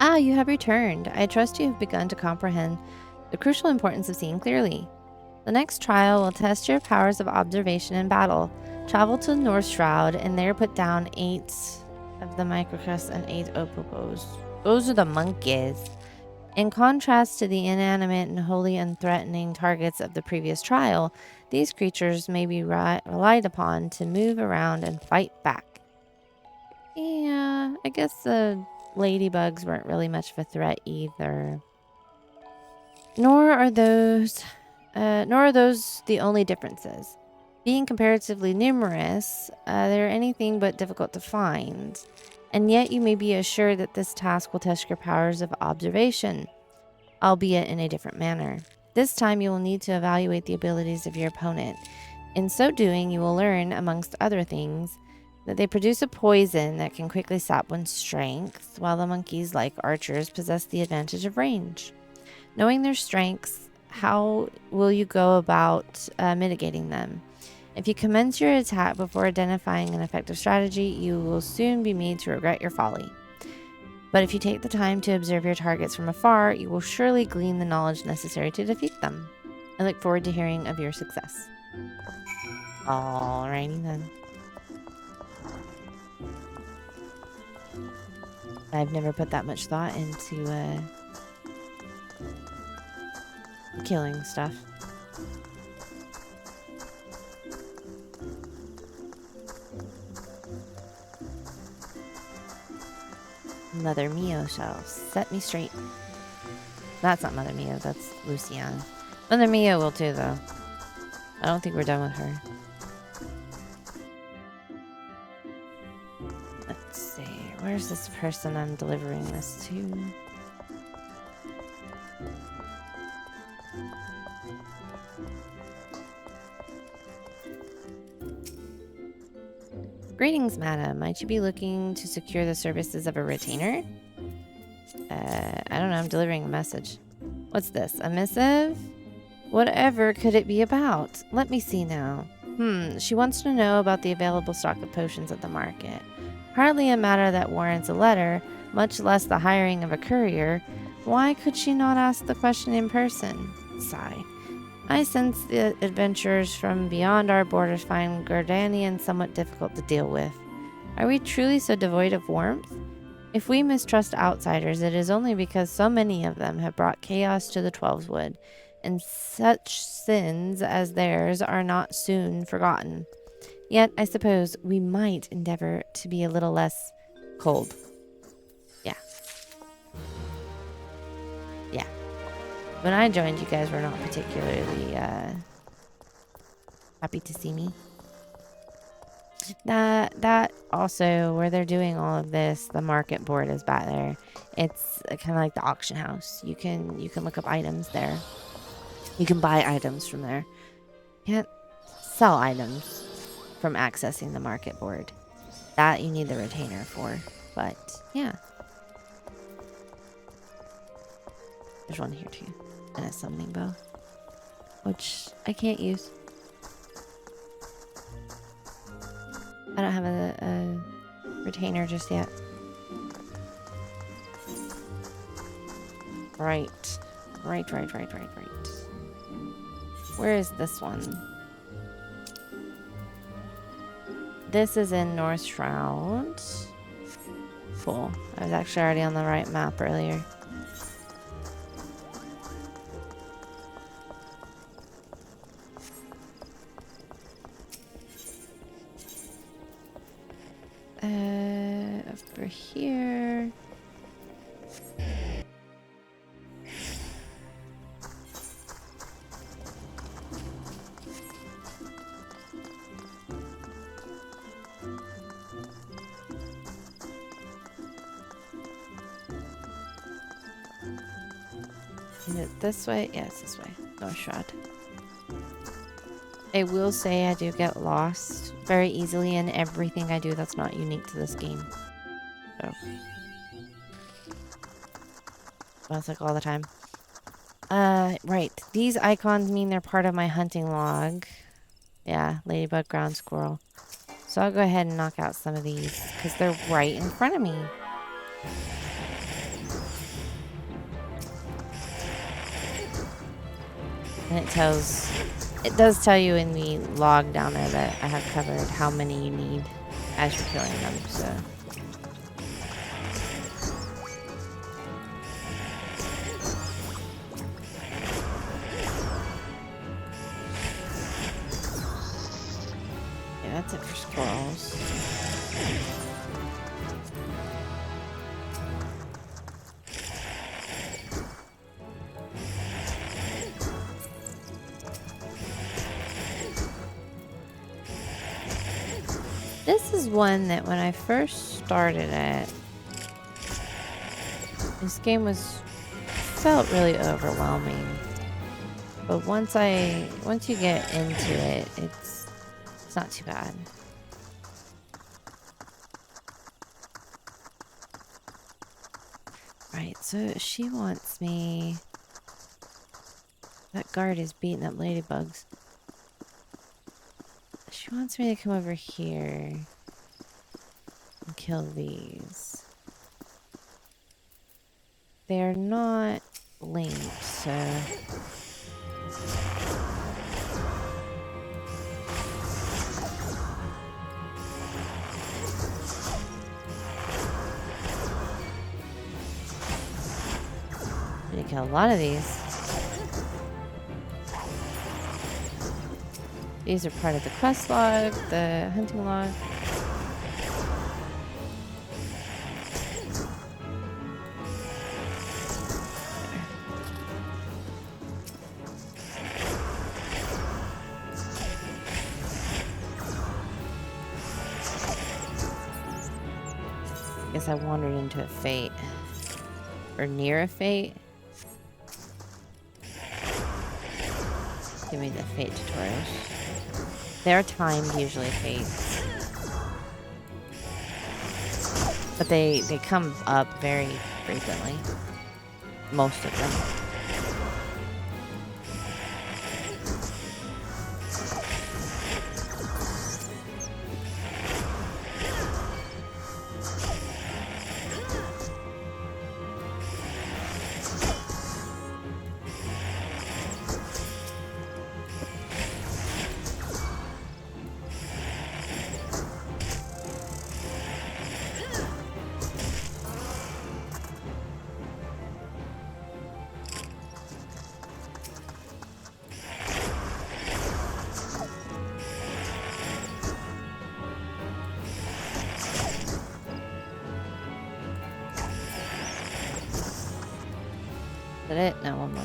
Ah, you have returned. I trust you have begun to comprehend the crucial importance of seeing clearly. The next trial will test your powers of observation in battle. Travel to the North Shroud and there put down 8 of the microcrus and 8 opopos. Those are the monkeys. In contrast to the inanimate and wholly unthreatening targets of the previous trial, these creatures may be relied upon to move around and fight back. Yeah, I guess the ladybugs weren't really much of a threat either. Nor are those the only differences. Being comparatively numerous, they're anything but difficult to find. And yet you may be assured that this task will test your powers of observation, albeit in a different manner. This time you will need to evaluate the abilities of your opponent. In so doing, you will learn, amongst other things, that they produce a poison that can quickly sap one's strength, while the monkeys, like archers, possess the advantage of range. Knowing their strengths, how will you go about mitigating them? If you commence your attack before identifying an effective strategy, you will soon be made to regret your folly. But if you take the time to observe your targets from afar, you will surely glean the knowledge necessary to defeat them. I look forward to hearing of your success. Alrighty then. I've never put that much thought into killing stuff. Mother Mio shall set me straight. That's not Mother Mio, that's Luciana. Mother Mio will too, though. I don't think we're done with her. Let's see. Where's this person I'm delivering this to? Greetings, madam. Might you be looking to secure the services of a retainer? I don't know. I'm delivering a message. What's this? A missive? Whatever could it be about? Let me see now. She wants to know about the available stock of potions at the market. Hardly a matter that warrants a letter, much less the hiring of a courier. Why could she not ask the question in person? Sigh. I sense the adventurers from beyond our borders find Gordanians somewhat difficult to deal with. Are we truly so devoid of warmth? If we mistrust outsiders, it is only because so many of them have brought chaos to the Twelveswood, and such sins as theirs are not soon forgotten. Yet, I suppose we might endeavor to be a little less cold. Yeah. When I joined, you guys were not particularly happy to see me. That also, where they're doing all of this, the market board is back there. It's kind of like the auction house. You can look up items there. You can buy items from there. You can't sell items from accessing the market board. That you need the retainer for. But yeah, there's one here too, and a summoning bow, which I can't use. I don't have a retainer just yet. Right. Where is this one? This is in North Shroud. Cool. I was actually already on the right map earlier. Over here. Is it this way? Yeah, it's this way. North Shroud. I will say I do get lost very easily in everything I do that's not unique to this game. So. Well, it's like all the time. Right. These icons mean they're part of my hunting log. Yeah, ladybug, ground squirrel. So I'll go ahead and knock out some of these because they're right in front of me. And it does tell you in the log down there that I have covered how many you need as you're killing them, so. Okay, that's it for squirrels. This is one that when I first started it, this game felt really overwhelming. But once you get into it, it's not too bad. Right, so she wants me. That guard is beating up ladybugs. She wants me to come over here and kill these. They're not linked, so... I'm gonna kill a lot of these. These are part of the quest log, the hunting log. I guess I wandered into a fate. Or near a fate. Give me the fate tutorials. They're timed, usually fates. But they come up very frequently. Most of them. Is that it? No, one more.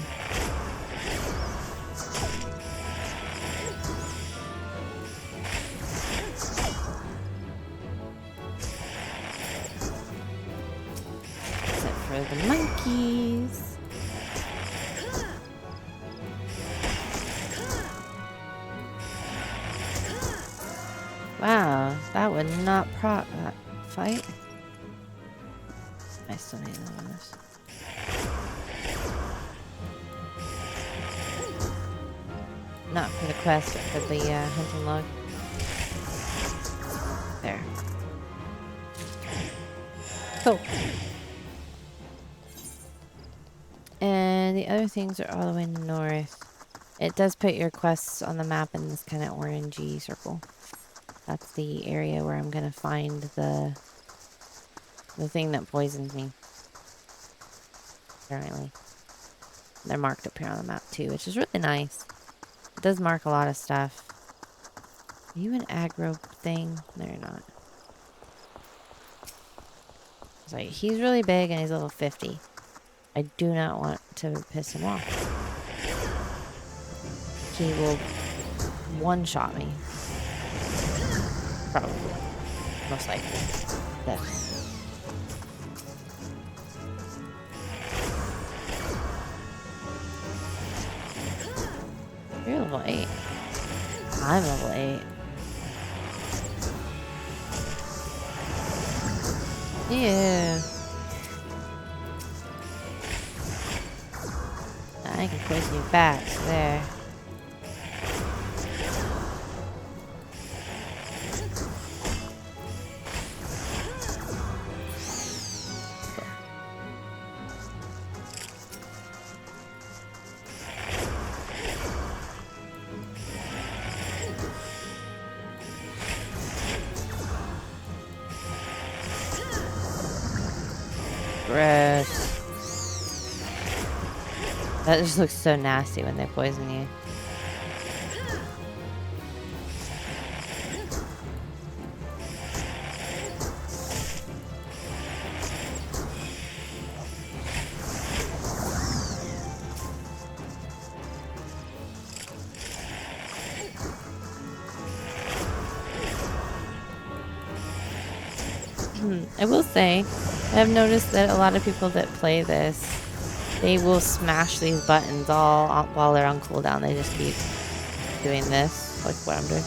That's it for the monkeys. Wow, that would not prop that fight. I still need one of this. Not for the quest, but for the hunting log. There. Cool. And the other things are all the way north. It does put your quests on the map in this kind of orangey circle. That's the area where I'm going to find the thing that poisons me. Apparently. They're marked up here on the map too, which is really nice. It does mark a lot of stuff. Are you an aggro thing? No, you're not. It's like, he's really big and he's level 50. I do not want to piss him off. He will one-shot me. Probably. Most likely. Definitely. You're level 8. I'm level 8. Yeah. I can poison you back, so there. Gross. That just looks so nasty when they poison you. I will say, I've noticed that a lot of people that play this, they will smash these buttons all while they're on cooldown. They just keep doing this, like what I'm doing.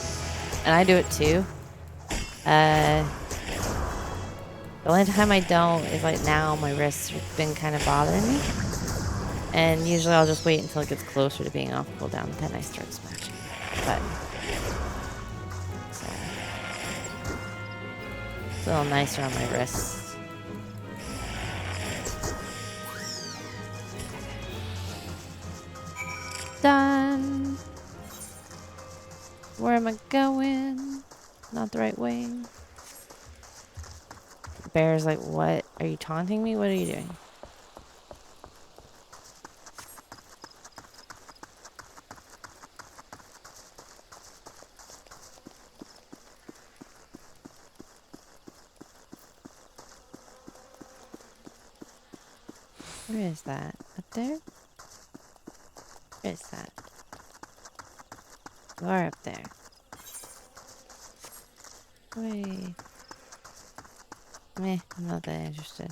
And I do it too. The only time I don't is like now my wrists have been kind of bothering me. And usually I'll just wait until it gets closer to being off cooldown, then I start smashing the button. So it's a little nicer on my wrists. Done. Where am I going? Not the right way. Bear's like, what? Are you taunting me? What are you doing? Where is that? Up there? Where is that? You are up there. Wait. Meh, I'm not that interested.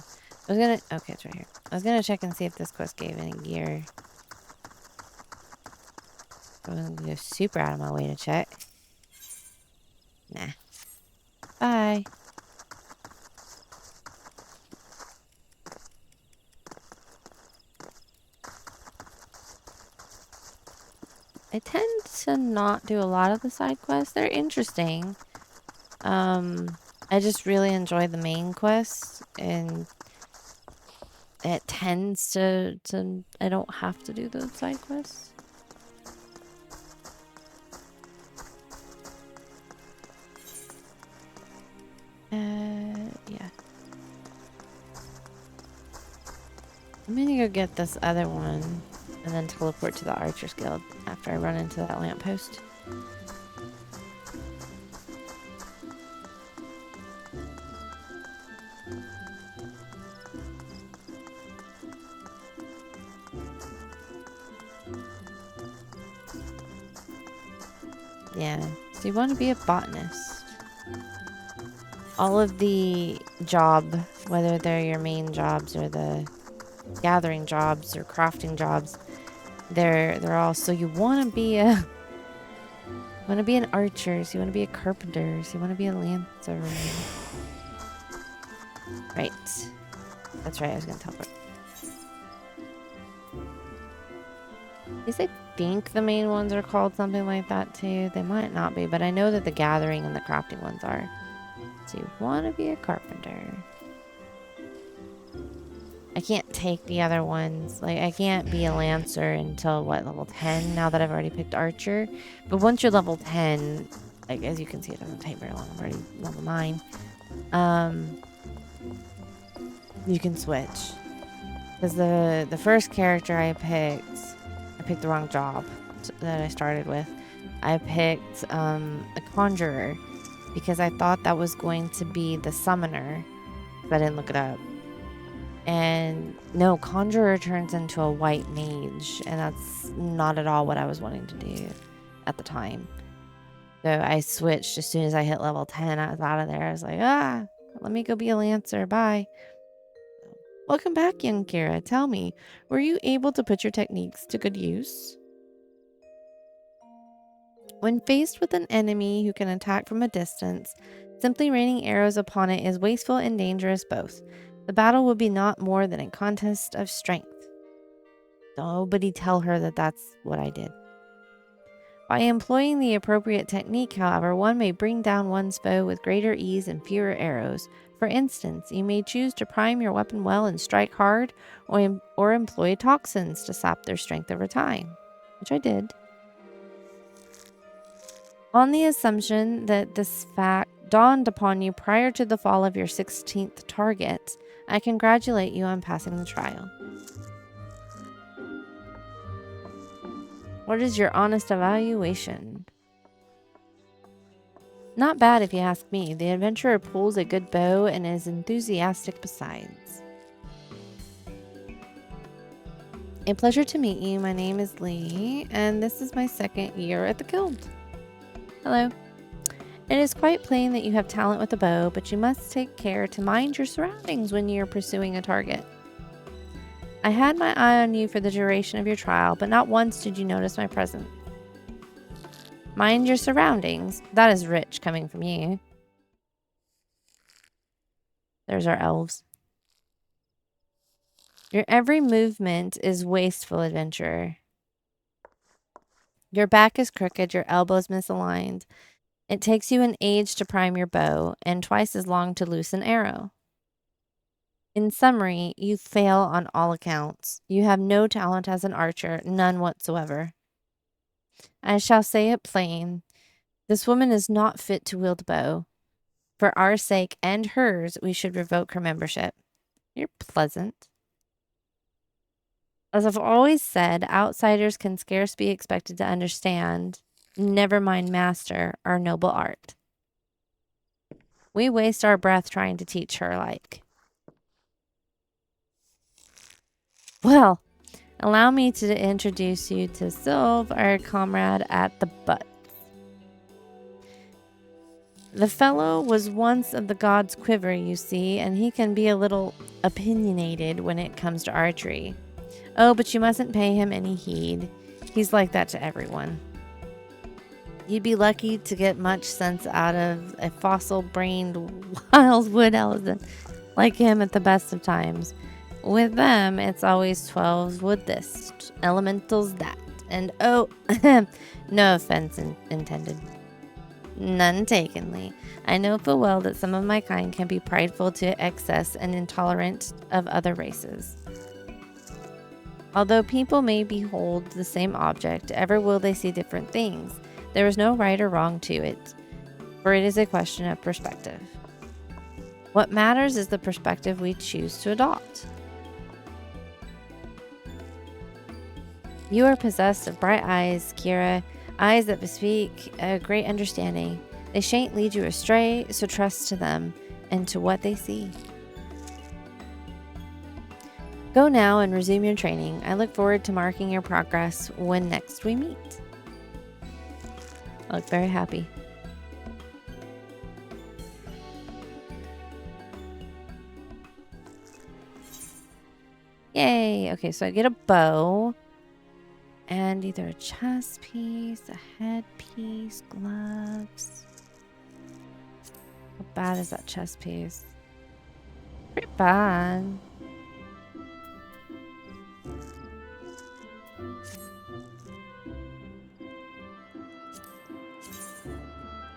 I was gonna... Okay, it's right here. I was gonna check and see if this quest gave any gear. I wasn't gonna go super out of my way to check. Nah. Bye. I tend to not do a lot of the side quests. They're interesting. I just really enjoy the main quest, and it tends to I don't have to do those side quests. Yeah. I'm gonna go get this other one and then teleport to the Archer's Guild after I run into that lamppost. Yeah, so you want to be a botanist. All of the job, whether they're your main jobs or the gathering jobs or crafting jobs, they're all, so you want to be an archer, so you want to be a carpenter, so you want to be a lancer. Right. That's right, I was going to teleport. At least I think the main ones are called something like that too. They might not be, but I know that the gathering and the crafting ones are. So you want to be a carpenter. I can't take the other ones. Like, I can't be a lancer until, what, level 10 now that I've already picked archer. But once you're level 10, like, as you can see, it doesn't take very long. I'm already level 9. You can switch. Because the first character I picked the wrong job that I started with. I picked a conjurer because I thought that was going to be the summoner. But I didn't look it up. And no, conjurer turns into a white mage, and that's not at all what I was wanting to do at the time. So I switched as soon as I hit level 10. I was out of there. I was like, let me go be a lancer. Bye. Welcome back, young Kira. Tell me, were you able to put your techniques to good use? When faced with an enemy who can attack from a distance, simply raining arrows upon it is wasteful and dangerous both. The battle will be not more than a contest of strength. Nobody tell her that that's what I did. By employing the appropriate technique, however, one may bring down one's foe with greater ease and fewer arrows. For instance, you may choose to prime your weapon well and strike hard, or employ toxins to sap their strength over time, which I did. On the assumption that this fact dawned upon you prior to the fall of your 16th target, I congratulate you on passing the trial. What is your honest evaluation? Not bad if you ask me. The adventurer pulls a good bow and is enthusiastic besides. A pleasure to meet you. My name is Lee, and this is my second year at the guild. Hello. It is quite plain that you have talent with a bow, but you must take care to mind your surroundings when you're pursuing a target. I had my eye on you for the duration of your trial, but not once did you notice my presence. Mind your surroundings. That is rich coming from you. There's our elves. Your every movement is wasteful adventurer. Your back is crooked, your elbows misaligned. It takes you an age to prime your bow, and twice as long to loose an arrow. In summary, you fail on all accounts. You have no talent as an archer, none whatsoever. I shall say it plain. This woman is not fit to wield a bow. For our sake and hers, we should revoke her membership. You're pleasant. As I've always said, outsiders can scarce be expected to understand, never mind master, our noble art. We waste our breath trying to teach her alike. Well, allow me to introduce you to Sylve, our comrade at the butt. The fellow was once of the god's quiver, you see, and he can be a little opinionated when it comes to archery. Oh, but you mustn't pay him any heed. He's like that to everyone. You'd be lucky to get much sense out of a fossil-brained wild wood elephant like him at the best of times. With them, it's always 12s wood this, elementals that, and oh, no offense intended. None taken, Lee. I know full well that some of my kind can be prideful to excess and intolerant of other races. Although people may behold the same object, ever will they see different things. There is no right or wrong to it, for it is a question of perspective. What matters is the perspective we choose to adopt. You are possessed of bright eyes, Kira, eyes that bespeak a great understanding. They shan't lead you astray, so trust to them and to what they see. Go now and resume your training. I look forward to marking your progress when next we meet. I look very happy. Yay! Okay, so I get a bow. And either a chest piece, a head piece, gloves. How bad is that chest piece? Pretty bad.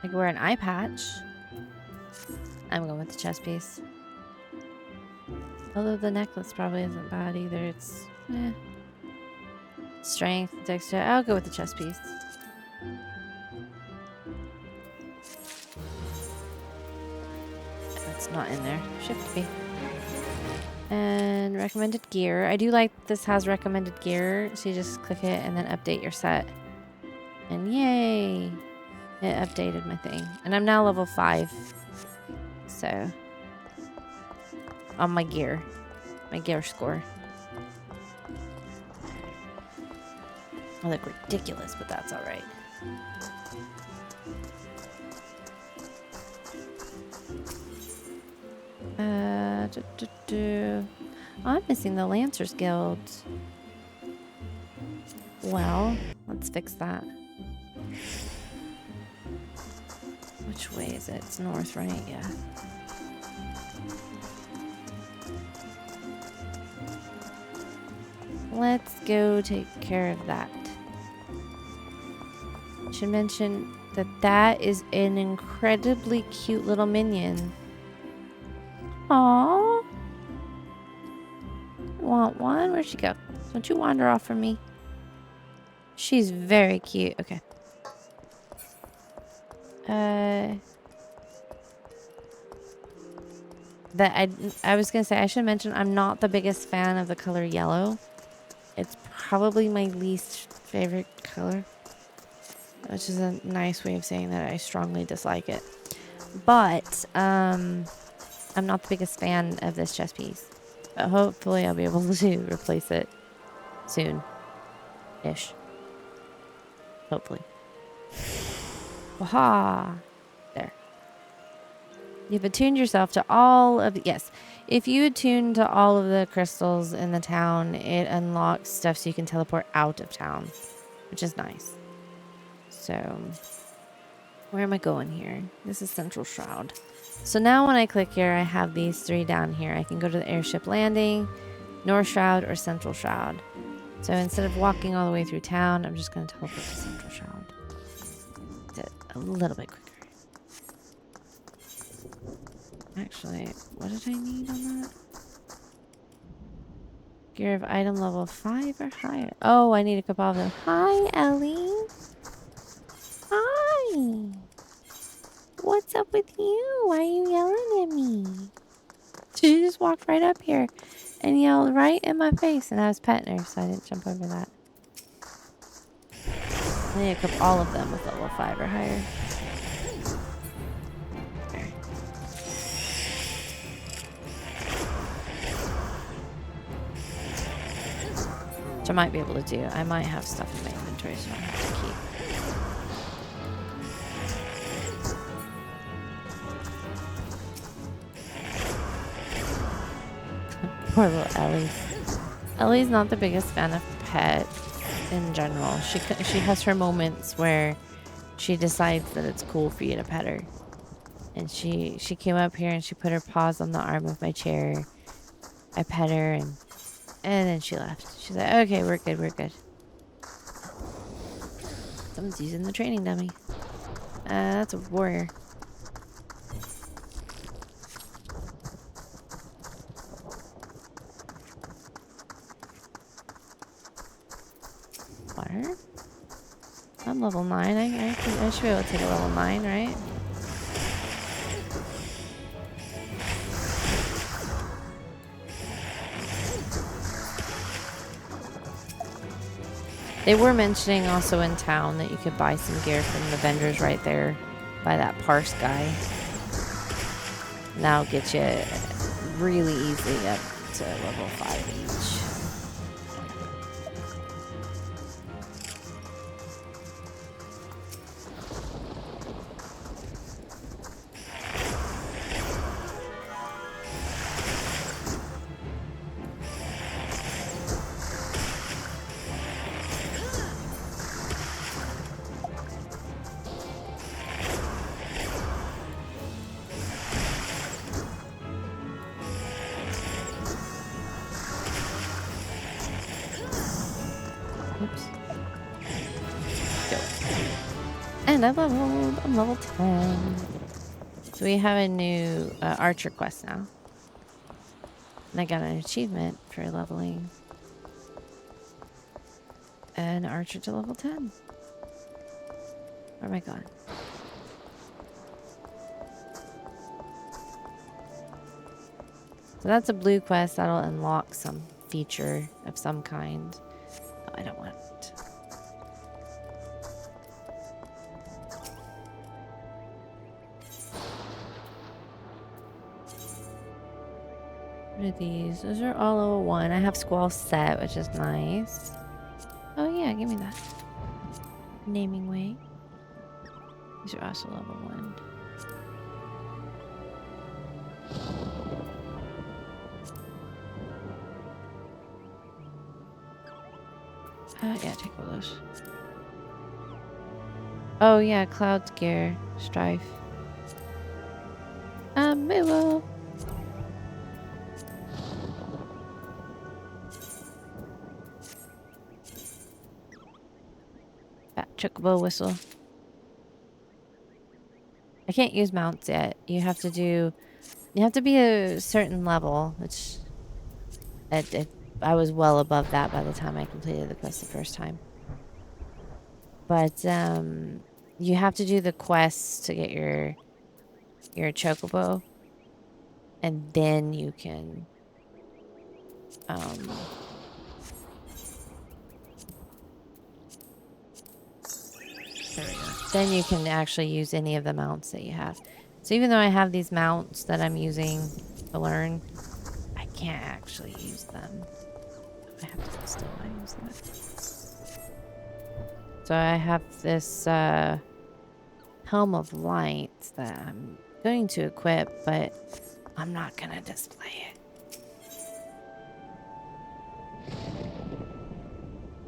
I could wear an eye patch. I'm going with the chest piece. Although the necklace probably isn't bad either. It's strength, dexterity. I'll go with the chest piece. It's not in there. Should be. And recommended gear. I do like this has recommended gear. So you just click it and then update your set. And yay! It updated my thing. And I'm now level 5. So on my gear score. I look ridiculous, but that's all right. I'm missing the Lancers Guild. Well, let's fix that. Which way is it? It's north, right? Yeah. Let's go take care of that. I should mention that that is an incredibly cute little minion. Aww. Want one? Where'd she go? Don't you wander off from me. She's very cute. Okay. I was gonna say, I should mention I'm not the biggest fan of the color yellow. It's probably my least favorite color, which is a nice way of saying that I strongly dislike it. But I'm not the biggest fan of this chest piece. But hopefully I'll be able to replace it soon-ish. Hopefully. Waha! There. You've attuned yourself to all of... Yes. If you attune to all of the crystals in the town, it unlocks stuff so you can teleport out of town, which is nice. So, where am I going here? This is Central Shroud. So now when I click here, I have these 3 down here. I can go to the airship landing, North Shroud, or Central Shroud. So instead of walking all the way through town, I'm just going to teleport to Central Shroud. It's a little bit quicker. Actually, what did I need on that? Gear of item level 5 or higher? Oh, I need a couple of them. Hi, Ellie. Hi. What's up with you? Why are you yelling at me? She just walked right up here and yelled right in my face, and I was petting her, so I didn't jump over that. I need to equip all of them with level 5 or higher. There. Which I might be able to do. I might have stuff in my inventory, so I don't have to keep. Poor little Ellie. Ellie's not the biggest fan of pets in general. She has her moments where she decides that it's cool for you to pet her. And she came up here and she put her paws on the arm of my chair. I pet her and then she left. She's like, okay, we're good, we're good. Someone's using the training dummy. That's a warrior. Water? I'm level 9. I should be able to take a level 9, right? They were mentioning also in town that you could buy some gear from the vendors right there by that parse guy. And that'll get you really easily up to level 5 each. And I'm level 10. So we have a new archer quest now. And I got an achievement for leveling an archer to level 10. Where am I going? So that's a blue quest that'll unlock some feature of some kind. Oh, I don't want it. What are these? Those are all level 1. I have Squall set, which is nice. Oh yeah, give me that. Naming way. These are also level 1. Yeah, take all those. Oh yeah, Cloud Gear, Strife. Move. Fat chocobo whistle. I can't use mounts yet. You have to be a certain level, which I was well above that by the time I completed the quest the first time. But you have to do the quest to get your chocobo, and then you can there we go. Then you can actually use any of the mounts that you have. So even though I have these mounts that I'm using to learn, I can't actually use them. I have to still use them. So I have this Helm of Light that I'm going to equip, but I'm not gonna display it.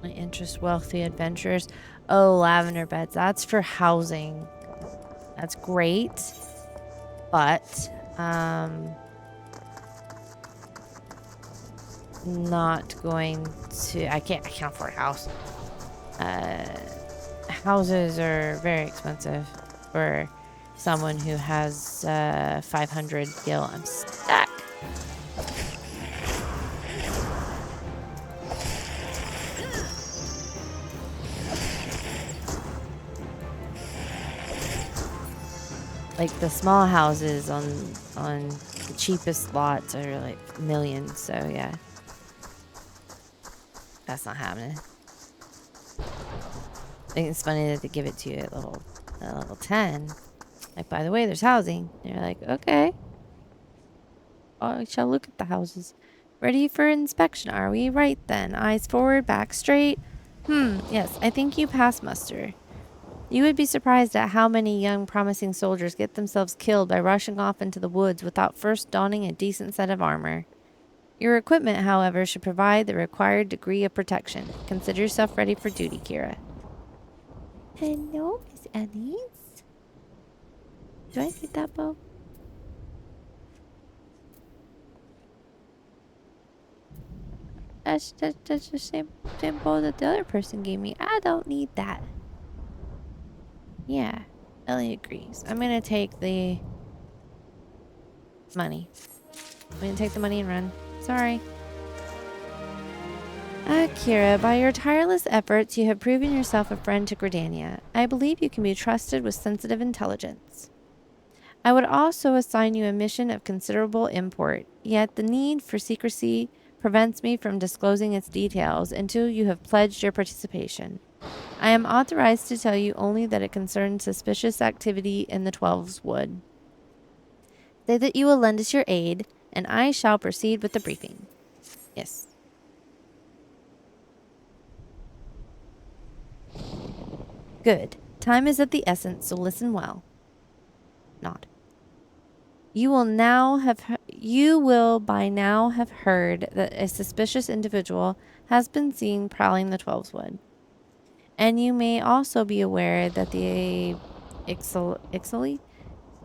My interest, wealthy adventurers. Oh, lavender beds. That's for housing. That's great. But, not going to, I can't afford a house. Houses are very expensive for someone who has 500 gil. I'm stuck. Like the small houses on the cheapest lots are like millions, so yeah. That's not happening. I think it's funny that they give it to you at level 10. Like, by the way, there's housing. And you're like, okay. I shall look at the houses. Ready for inspection, are we? Right then. Eyes forward, back straight. Yes, I think you pass muster. You would be surprised at how many young, promising soldiers get themselves killed by rushing off into the woods without first donning a decent set of armor. Your equipment, however, should provide the required degree of protection. Consider yourself ready for duty, Kira. Hello, Miss Elise. Do I need that bow? That's the same bow that the other person gave me. I don't need that. Yeah, Ellie agrees. I'm gonna take the money. I'm gonna take the money and run. Sorry. Kira, by your tireless efforts, you have proven yourself a friend to Gridania. I believe you can be trusted with sensitive intelligence. I would also assign you a mission of considerable import, yet the need for secrecy prevents me from disclosing its details until you have pledged your participation. I am authorized to tell you only that it concerns suspicious activity in the Twelves Wood. Say that you will lend us your aid, and I shall proceed with the briefing. Yes. Good. Time is of the essence, so listen well. Nod. You will by now have heard that a suspicious individual has been seen prowling the Twelveswood. And you may also be aware that the Ixaly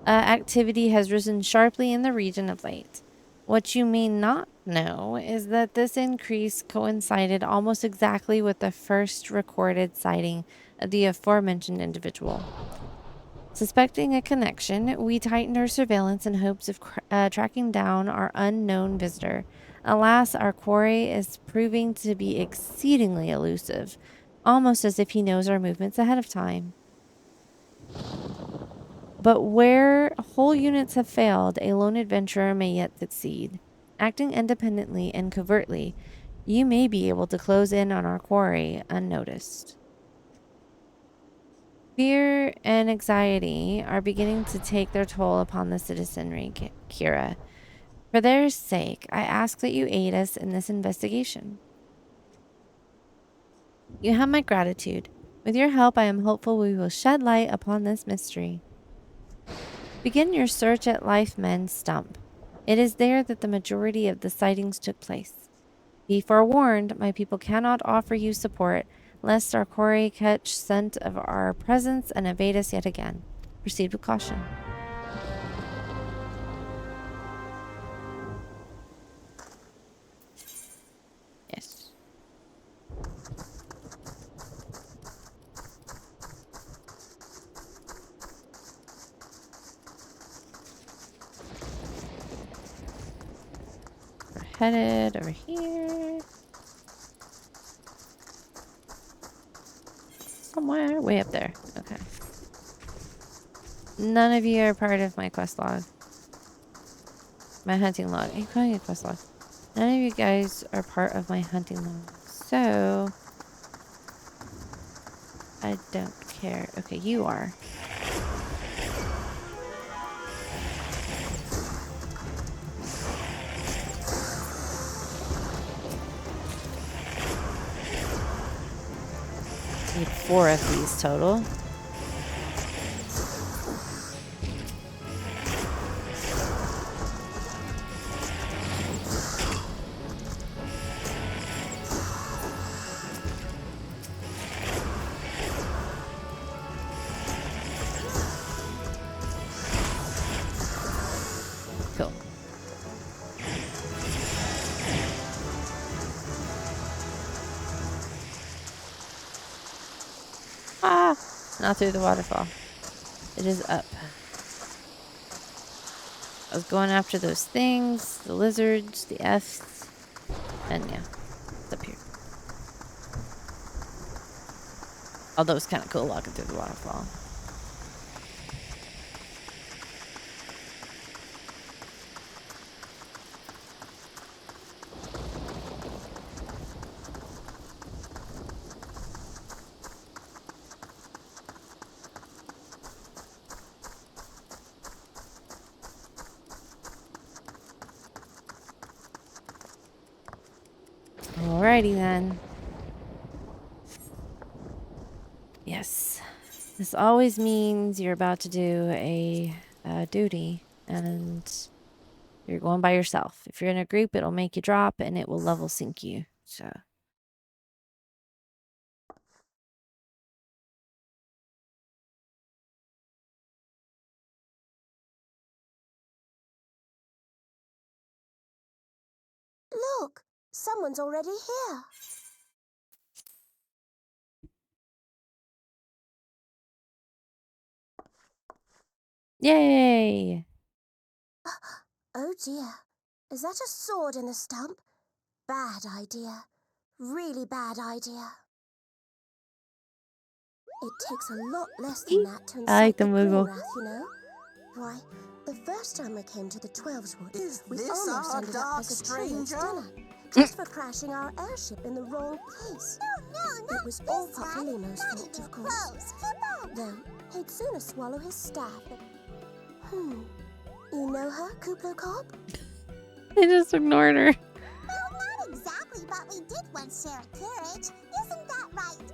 activity has risen sharply in the region of late. What you may not know is that this increase coincided almost exactly with the first recorded sighting of the aforementioned individual. Suspecting a connection, we tightened our surveillance in hopes of tracking down our unknown visitor. Alas, our quarry is proving to be exceedingly elusive, almost as if he knows our movements ahead of time. But where whole units have failed, a lone adventurer may yet succeed. Acting independently and covertly, you may be able to close in on our quarry unnoticed. Fear and anxiety are beginning to take their toll upon the citizenry, Kira. For their sake, I ask that you aid us in this investigation. You have my gratitude. With your help, I am hopeful we will shed light upon this mystery. Begin your search at Lifemen's Stump. It is there that the majority of the sightings took place. Be forewarned, my people cannot offer you support, lest our quarry catch scent of our presence and evade us yet again. Proceed with caution. Yes. We're headed over here. Somewhere way up there. Okay. None of you are part of my quest log. My hunting log. Are you calling it a quest log? None of you guys are part of my hunting log. So I don't care. Okay, you are. Need 4 of these total. not through the waterfall. It is up. I was going after those things, the lizards, the F's, and yeah, it's up here. Although it's kind of cool walking through the waterfall. Alrighty then. Yes. This always means you're about to do a duty and you're going by yourself. If you're in a group, it'll make you drop and it will level sync you. So. Look, someone's already here. Yay! Oh dear. Is that a sword in the stump? Bad idea. Really bad idea. It takes a lot less than that to I like incite the the Moogle. Wrath, you know? Why, the first time we came to the 12's Wood, we this almost our ended up dark as a trader's stranger? dinner, just for crashing our airship in the wrong place. No, it was all Papalimo's fault, of course. Though, he'd sooner swallow his staff. You know her, Kuplo Cobb? I just ignored her. Well, not exactly, but we did once share a carriage. Isn't that right?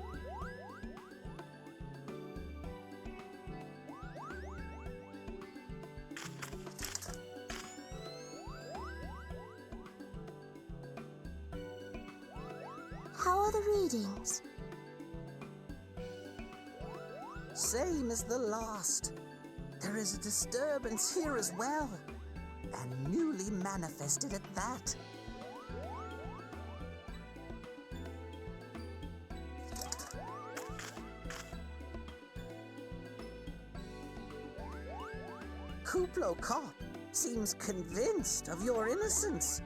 How are the readings? Same as the last. There is a disturbance here as well, and newly manifested at that. Kuplo Kopp seems convinced of your innocence.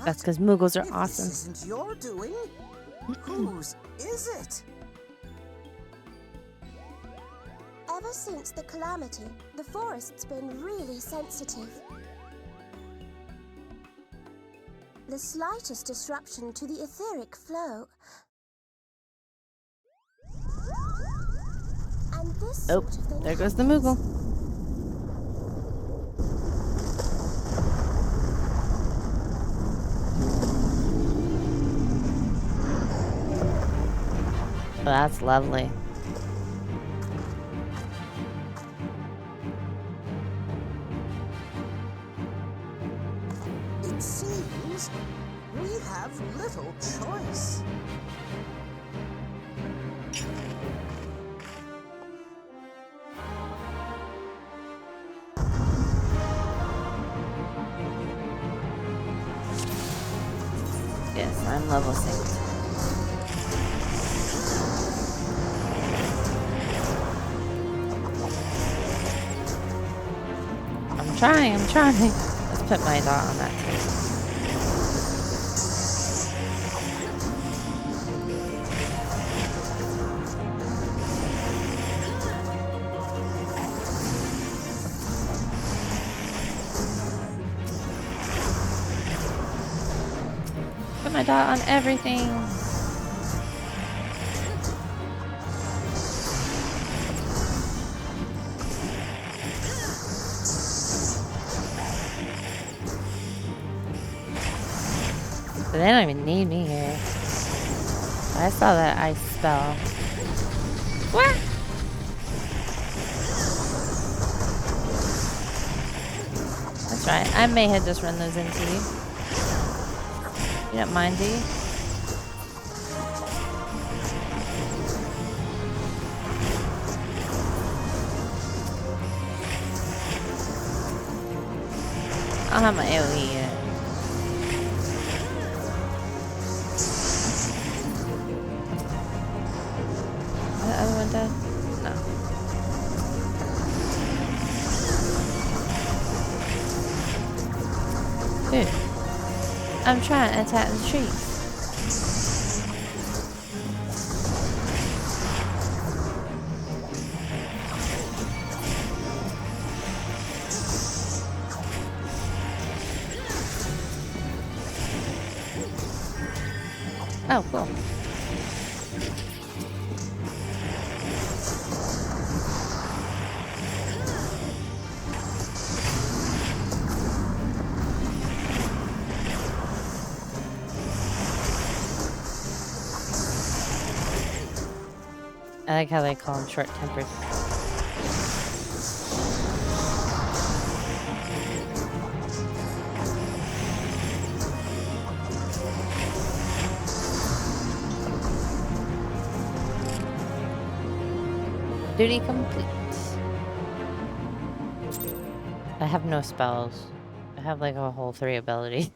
That's because Moogles are If awesome. this isn't your doing, whose is it? Ever since the calamity, the forest's been really sensitive. The slightest disruption to the etheric flow. And this Oh, sort of thing there goes the happens. Moogle. Oh, that's lovely. It seems we have little choice. Yes, I'm level synced. I'm trying. Let's put my dot on that too. Put my dot on everything. But they don't even need me here. I saw that ice spell. What? That's right. I may have just run those into you. You don't mind, do you? I don't have my AoE yet. Is the other one dead? No. Dude, I'm trying to attack the trees. Oh, cool. I like how they call him short-tempered. Duty complete. I have no spells. I have like a whole 3 abilities.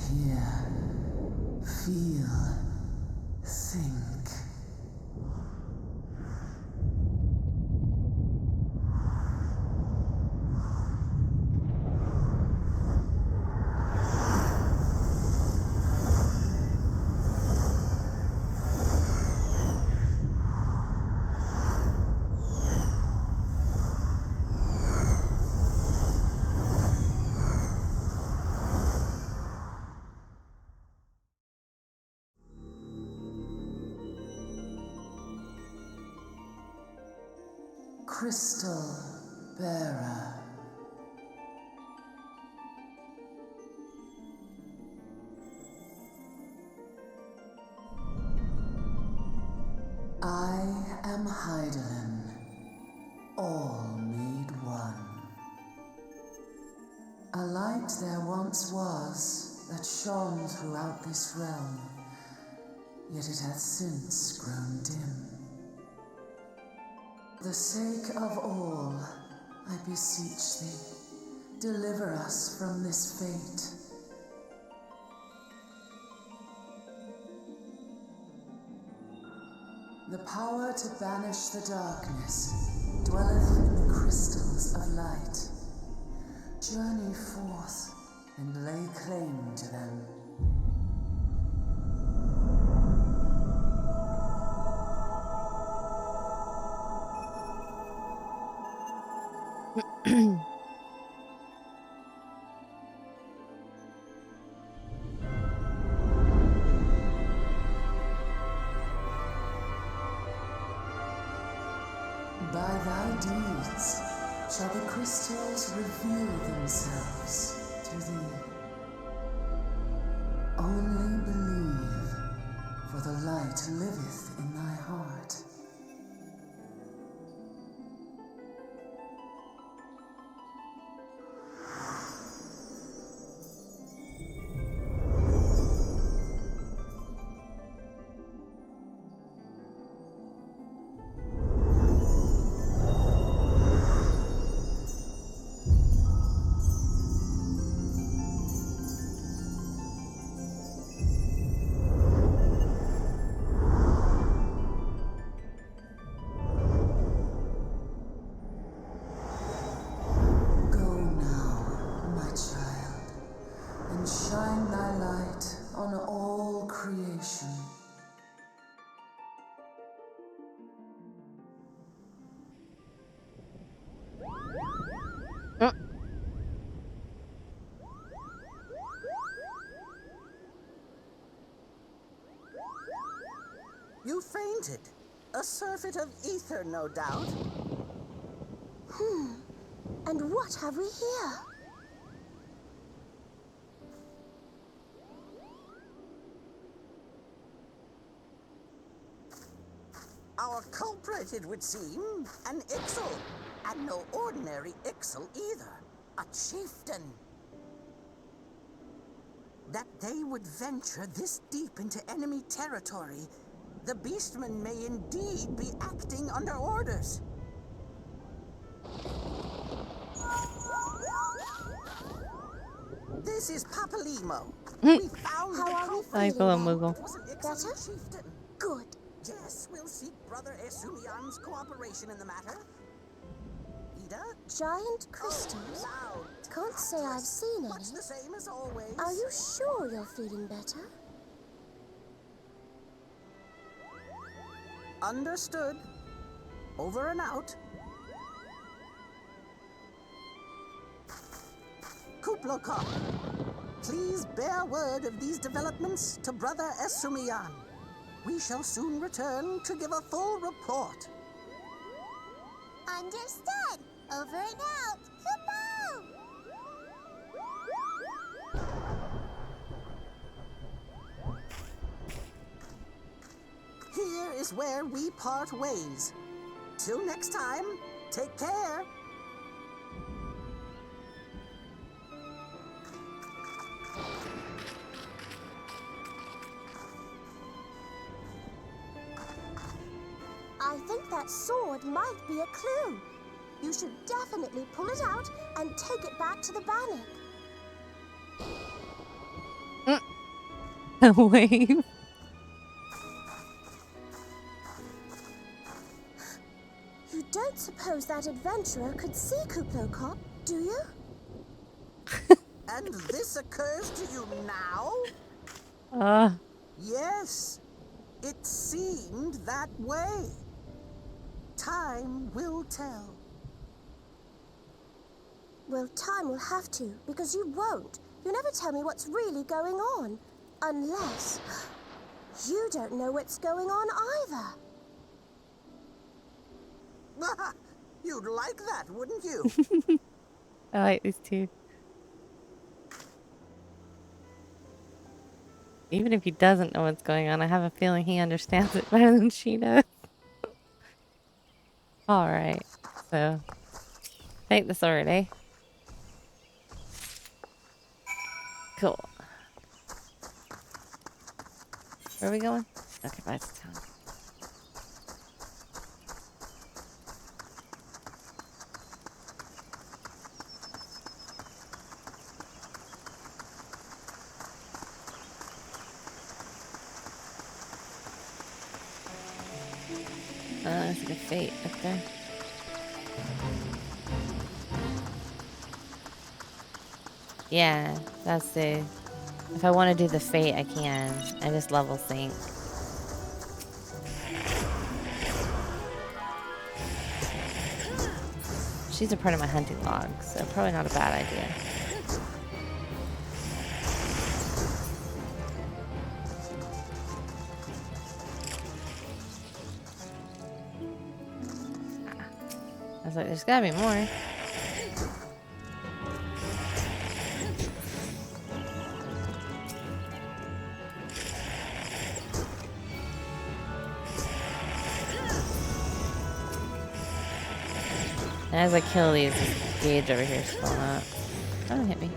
Hear, feel, think. Crystal bearer. I am Heidelin, all made one. A light there once was that shone throughout this realm, yet it hath since grown dim. For the sake of all, I beseech thee, deliver us from this fate. The power to banish the darkness dwelleth in the crystals of light. Journey forth and lay claim to them. By thy deeds shall the crystals reveal themselves to thee. Only believe, for the light liveth in thy heart. A surfeit of ether, no doubt. And what have we here? Our culprit, it would seem, an Ixal. And no ordinary Ixal either. A chieftain. That they would venture this deep into enemy territory, the beastmen may indeed be acting under orders. This is Papalimo. We found How are we the Ay, feeling todo then? mugo. was an Better? Ixal chieftain. Good. Yes, we'll seek Brother Esumian's cooperation in the matter. Ida? Giant crystals? Loud. Can't say I've seen any. Much the same as always. Are you sure you're feeling better? Understood. Over and out. Kuplokop, please bear word of these developments to Brother Esumian. We shall soon return to give a full report. Understood. Over and out. Kaboom! Here is where we part ways. Till next time, take care. I think that sword might be a clue. You should definitely pull it out and take it back to the Bannock. Wave. You don't suppose that adventurer could see Kuplokop, do you? And this occurs to you now? Yes, it seemed that way. Time will tell. Well, time will have to, because you won't. You never tell me what's really going on. Unless you don't know what's going on either. You'd like that, wouldn't you? I like these two. Even if he doesn't know what's going on, I have a feeling he understands it better than she does. Alright, so take the sword, eh? Cool. Where are we going? Okay, bye. There's like a fate up there. Yeah, that's the... If I want to do the fate, I can. I just level sync. She's a part of my hunting log, so probably not a bad idea. I was like, there's gotta be more. As I kill these, this gauge over here is filling up. Don't hit me.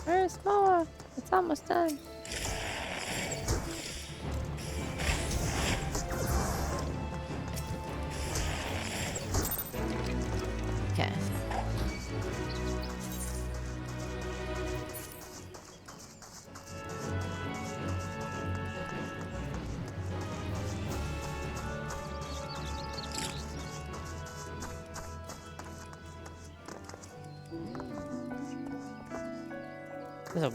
Where's more? It's almost done. Okay. There's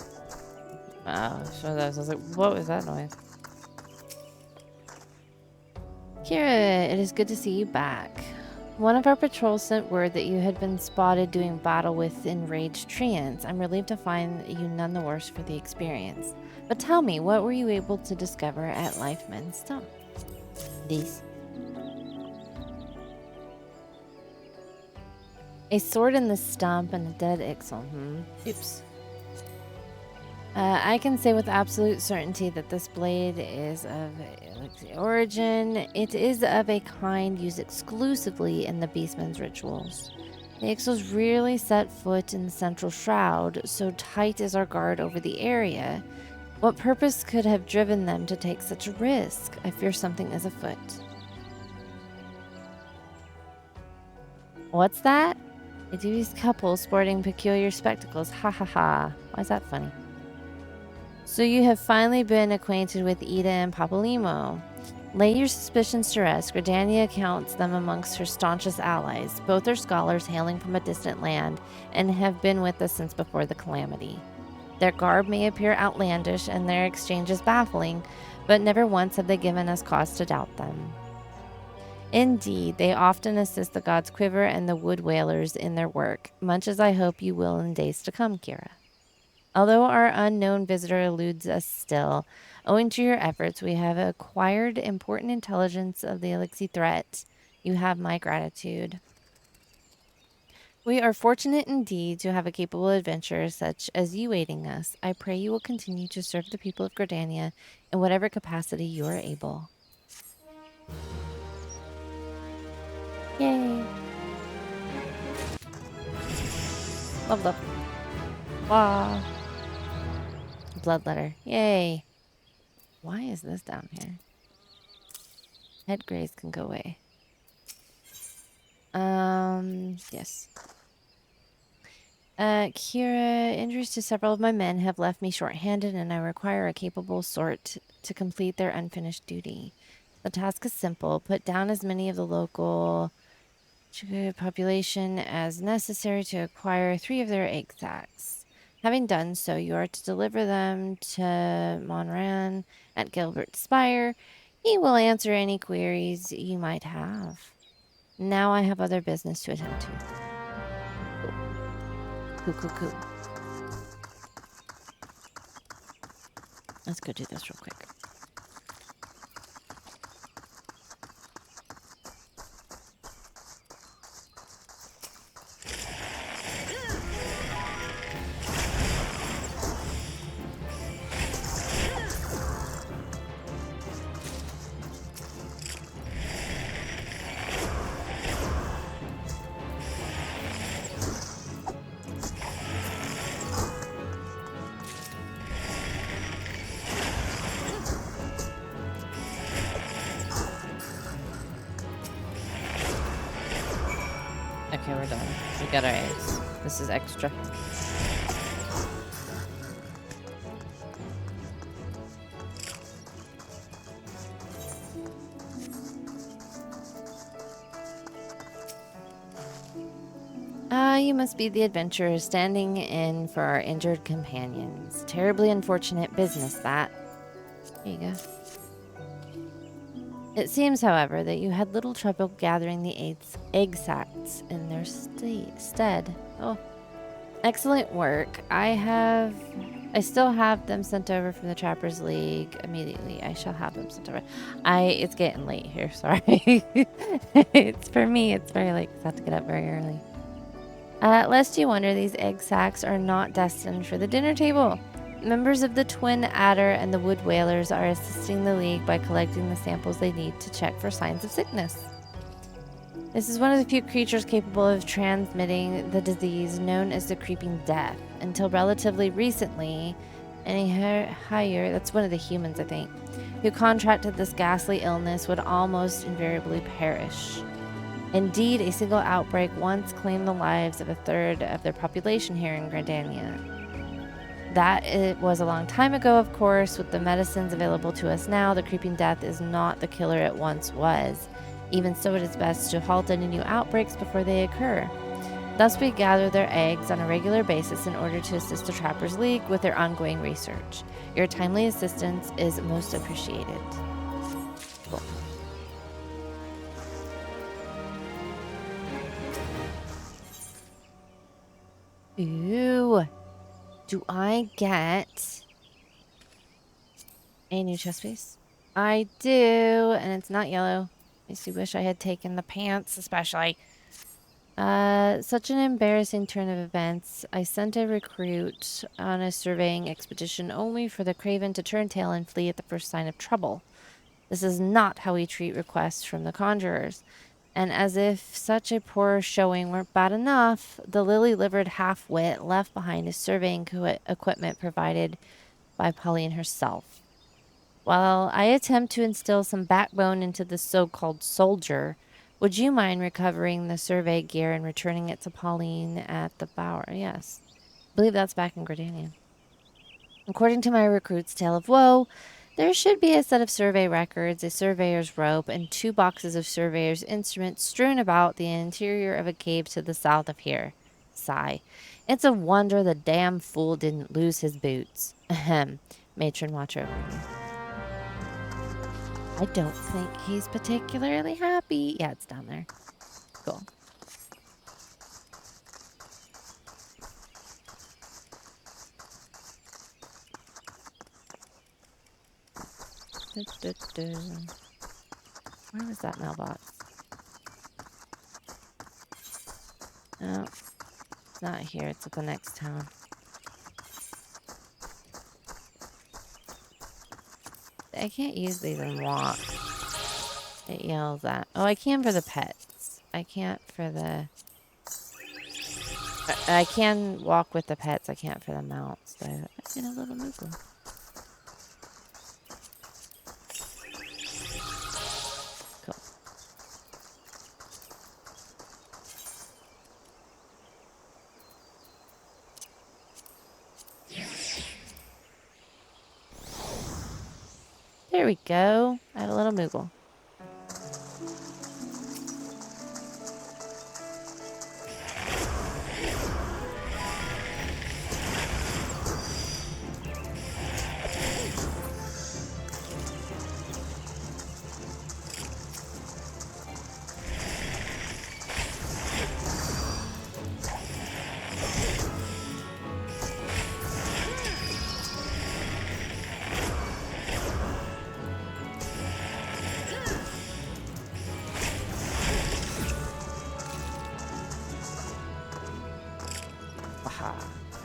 a... so that I was like, what was that noise? Kira, it is good to see you back. One of our patrols sent word that you had been spotted doing battle with enraged treants. I'm relieved to find you none the worse for the experience. But tell me, what were you able to discover at Lifeman's Stump? These. A sword in the stump and a dead Ixal. Oops. I can say with absolute certainty that this blade is of Elixir origin. It is of a kind used exclusively in the Beastman's rituals. The Ixals rarely set foot in the central shroud, so tight is our guard over the area. What purpose could have driven them to take such a risk? I fear something is afoot. What's that? A dubious couple sporting peculiar spectacles. Ha ha ha. Why is that funny? So you have finally been acquainted with Ida and Papalymo. Lay your suspicions to rest. Gridania counts them amongst her staunchest allies. Both are scholars hailing from a distant land and have been with us since before the calamity. Their garb may appear outlandish and their exchanges baffling, but never once have they given us cause to doubt them. Indeed, they often assist the gods Quiver and the Wood Whalers in their work, much as I hope you will in days to come, Kira. Although our unknown visitor eludes us still, owing to your efforts, we have acquired important intelligence of the Elixir threat. You have my gratitude. We are fortunate indeed to have a capable adventurer such as you aiding us. I pray you will continue to serve the people of Gridania in whatever capacity you are able. Yay! Love. Wow. Blood letter. Yay. Why is this down here? Head graze can go away. Yes. Kira, injuries to several of my men have left me short-handed and I require a capable sort to complete their unfinished duty. The task is simple. Put down as many of the local population as necessary to acquire 3 of their egg sacs. Having done so, you are to deliver them to Monran at Gilbert's Spire. He will answer any queries you might have. Now I have other business to attend to. Cool. Let's go do this real quick. Okay, we're done. We got our eggs. This is extra. You must be the adventurers standing in for our injured companions. Terribly unfortunate business, that. There you go. It seems, however, that you had little trouble gathering the egg sacs in their stead. Oh, excellent work. I still have them sent over from the Trappers League immediately. I shall have them sent over. It's getting late here, sorry. It's for me, it's very late because I have to get up very early. Lest you wonder, these egg sacs are not destined for the dinner table. Members of the Twin Adder and the Wood Whalers are assisting the League by collecting the samples they need to check for signs of sickness. This is one of the few creatures capable of transmitting the disease known as the Creeping Death. Until relatively recently, any higher, that's one of the humans, I think, who contracted this ghastly illness would almost invariably perish. Indeed, a single outbreak once claimed the lives of a third of their population here in Gridania. That it was a long time ago, of course. With the medicines available to us now, the Creeping Death is not the killer it once was. Even so, it is best to halt any new outbreaks before they occur. Thus, we gather their eggs on a regular basis in order to assist the Trappers League with their ongoing research. Your timely assistance is most appreciated. Cool. Ooh. Do I get a new chest piece? I do, and it's not yellow. Makes me wish I had taken the pants, especially. Such an embarrassing turn of events. I sent a recruit on a surveying expedition only for the craven to turn tail and flee at the first sign of trouble. This is not how we treat requests from the conjurers. And as if such a poor showing weren't bad enough, the lily-livered half-wit left behind his surveying equipment provided by Pauline herself. While I attempt to instill some backbone into the so-called soldier, would you mind recovering the survey gear and returning it to Pauline at the Bower? Yes. I believe that's back in Gridania. According to my recruit's tale of woe, there should be a set of survey records, a surveyor's rope, and 2 boxes of surveyor's instruments strewn about the interior of a cave to the south of here. Sigh. It's a wonder the damn fool didn't lose his boots. Ahem. Matron watch over you. I don't think he's particularly happy. Yeah, it's down there. Cool. Where was that mailbox? No, it's not here. It's at the next town. I can't use these and walk. It yells at. Oh, I can for the pets. I can't for the... I can walk with the pets. I can't for the mounts, though. I get a little Moogle. Cool. There we go. I have a little Moogle.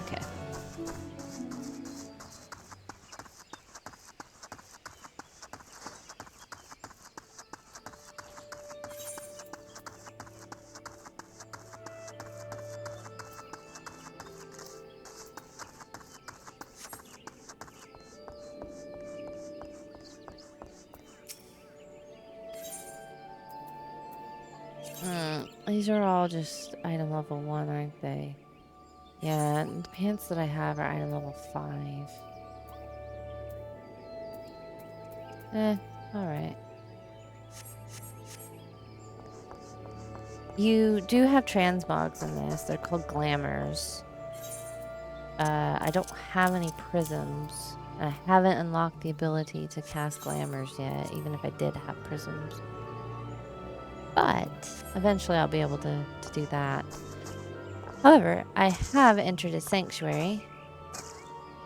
Okay. These are all just item level 1, aren't they? Yeah, the pants that I have are item level 5. Alright. You do have transmogs in this. They're called glamours. I don't have any prisms. I haven't unlocked the ability to cast glamours yet, even if I did have prisms. But eventually I'll be able to do that. However, I have entered a sanctuary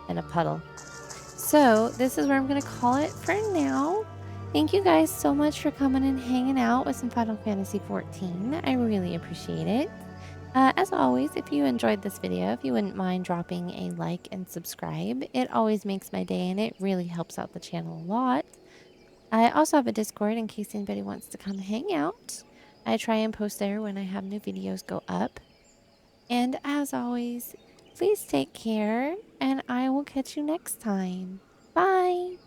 in a puddle. So this is where I'm going to call it for now. Thank you guys so much for coming and hanging out with some Final Fantasy XIV. I really appreciate it. As always, if you enjoyed this video, if you wouldn't mind dropping a like and subscribe, it always makes my day and it really helps out the channel a lot. I also have a Discord in case anybody wants to come hang out. I try and post there when I have new videos go up. And as always, please take care and I will catch you next time. Bye!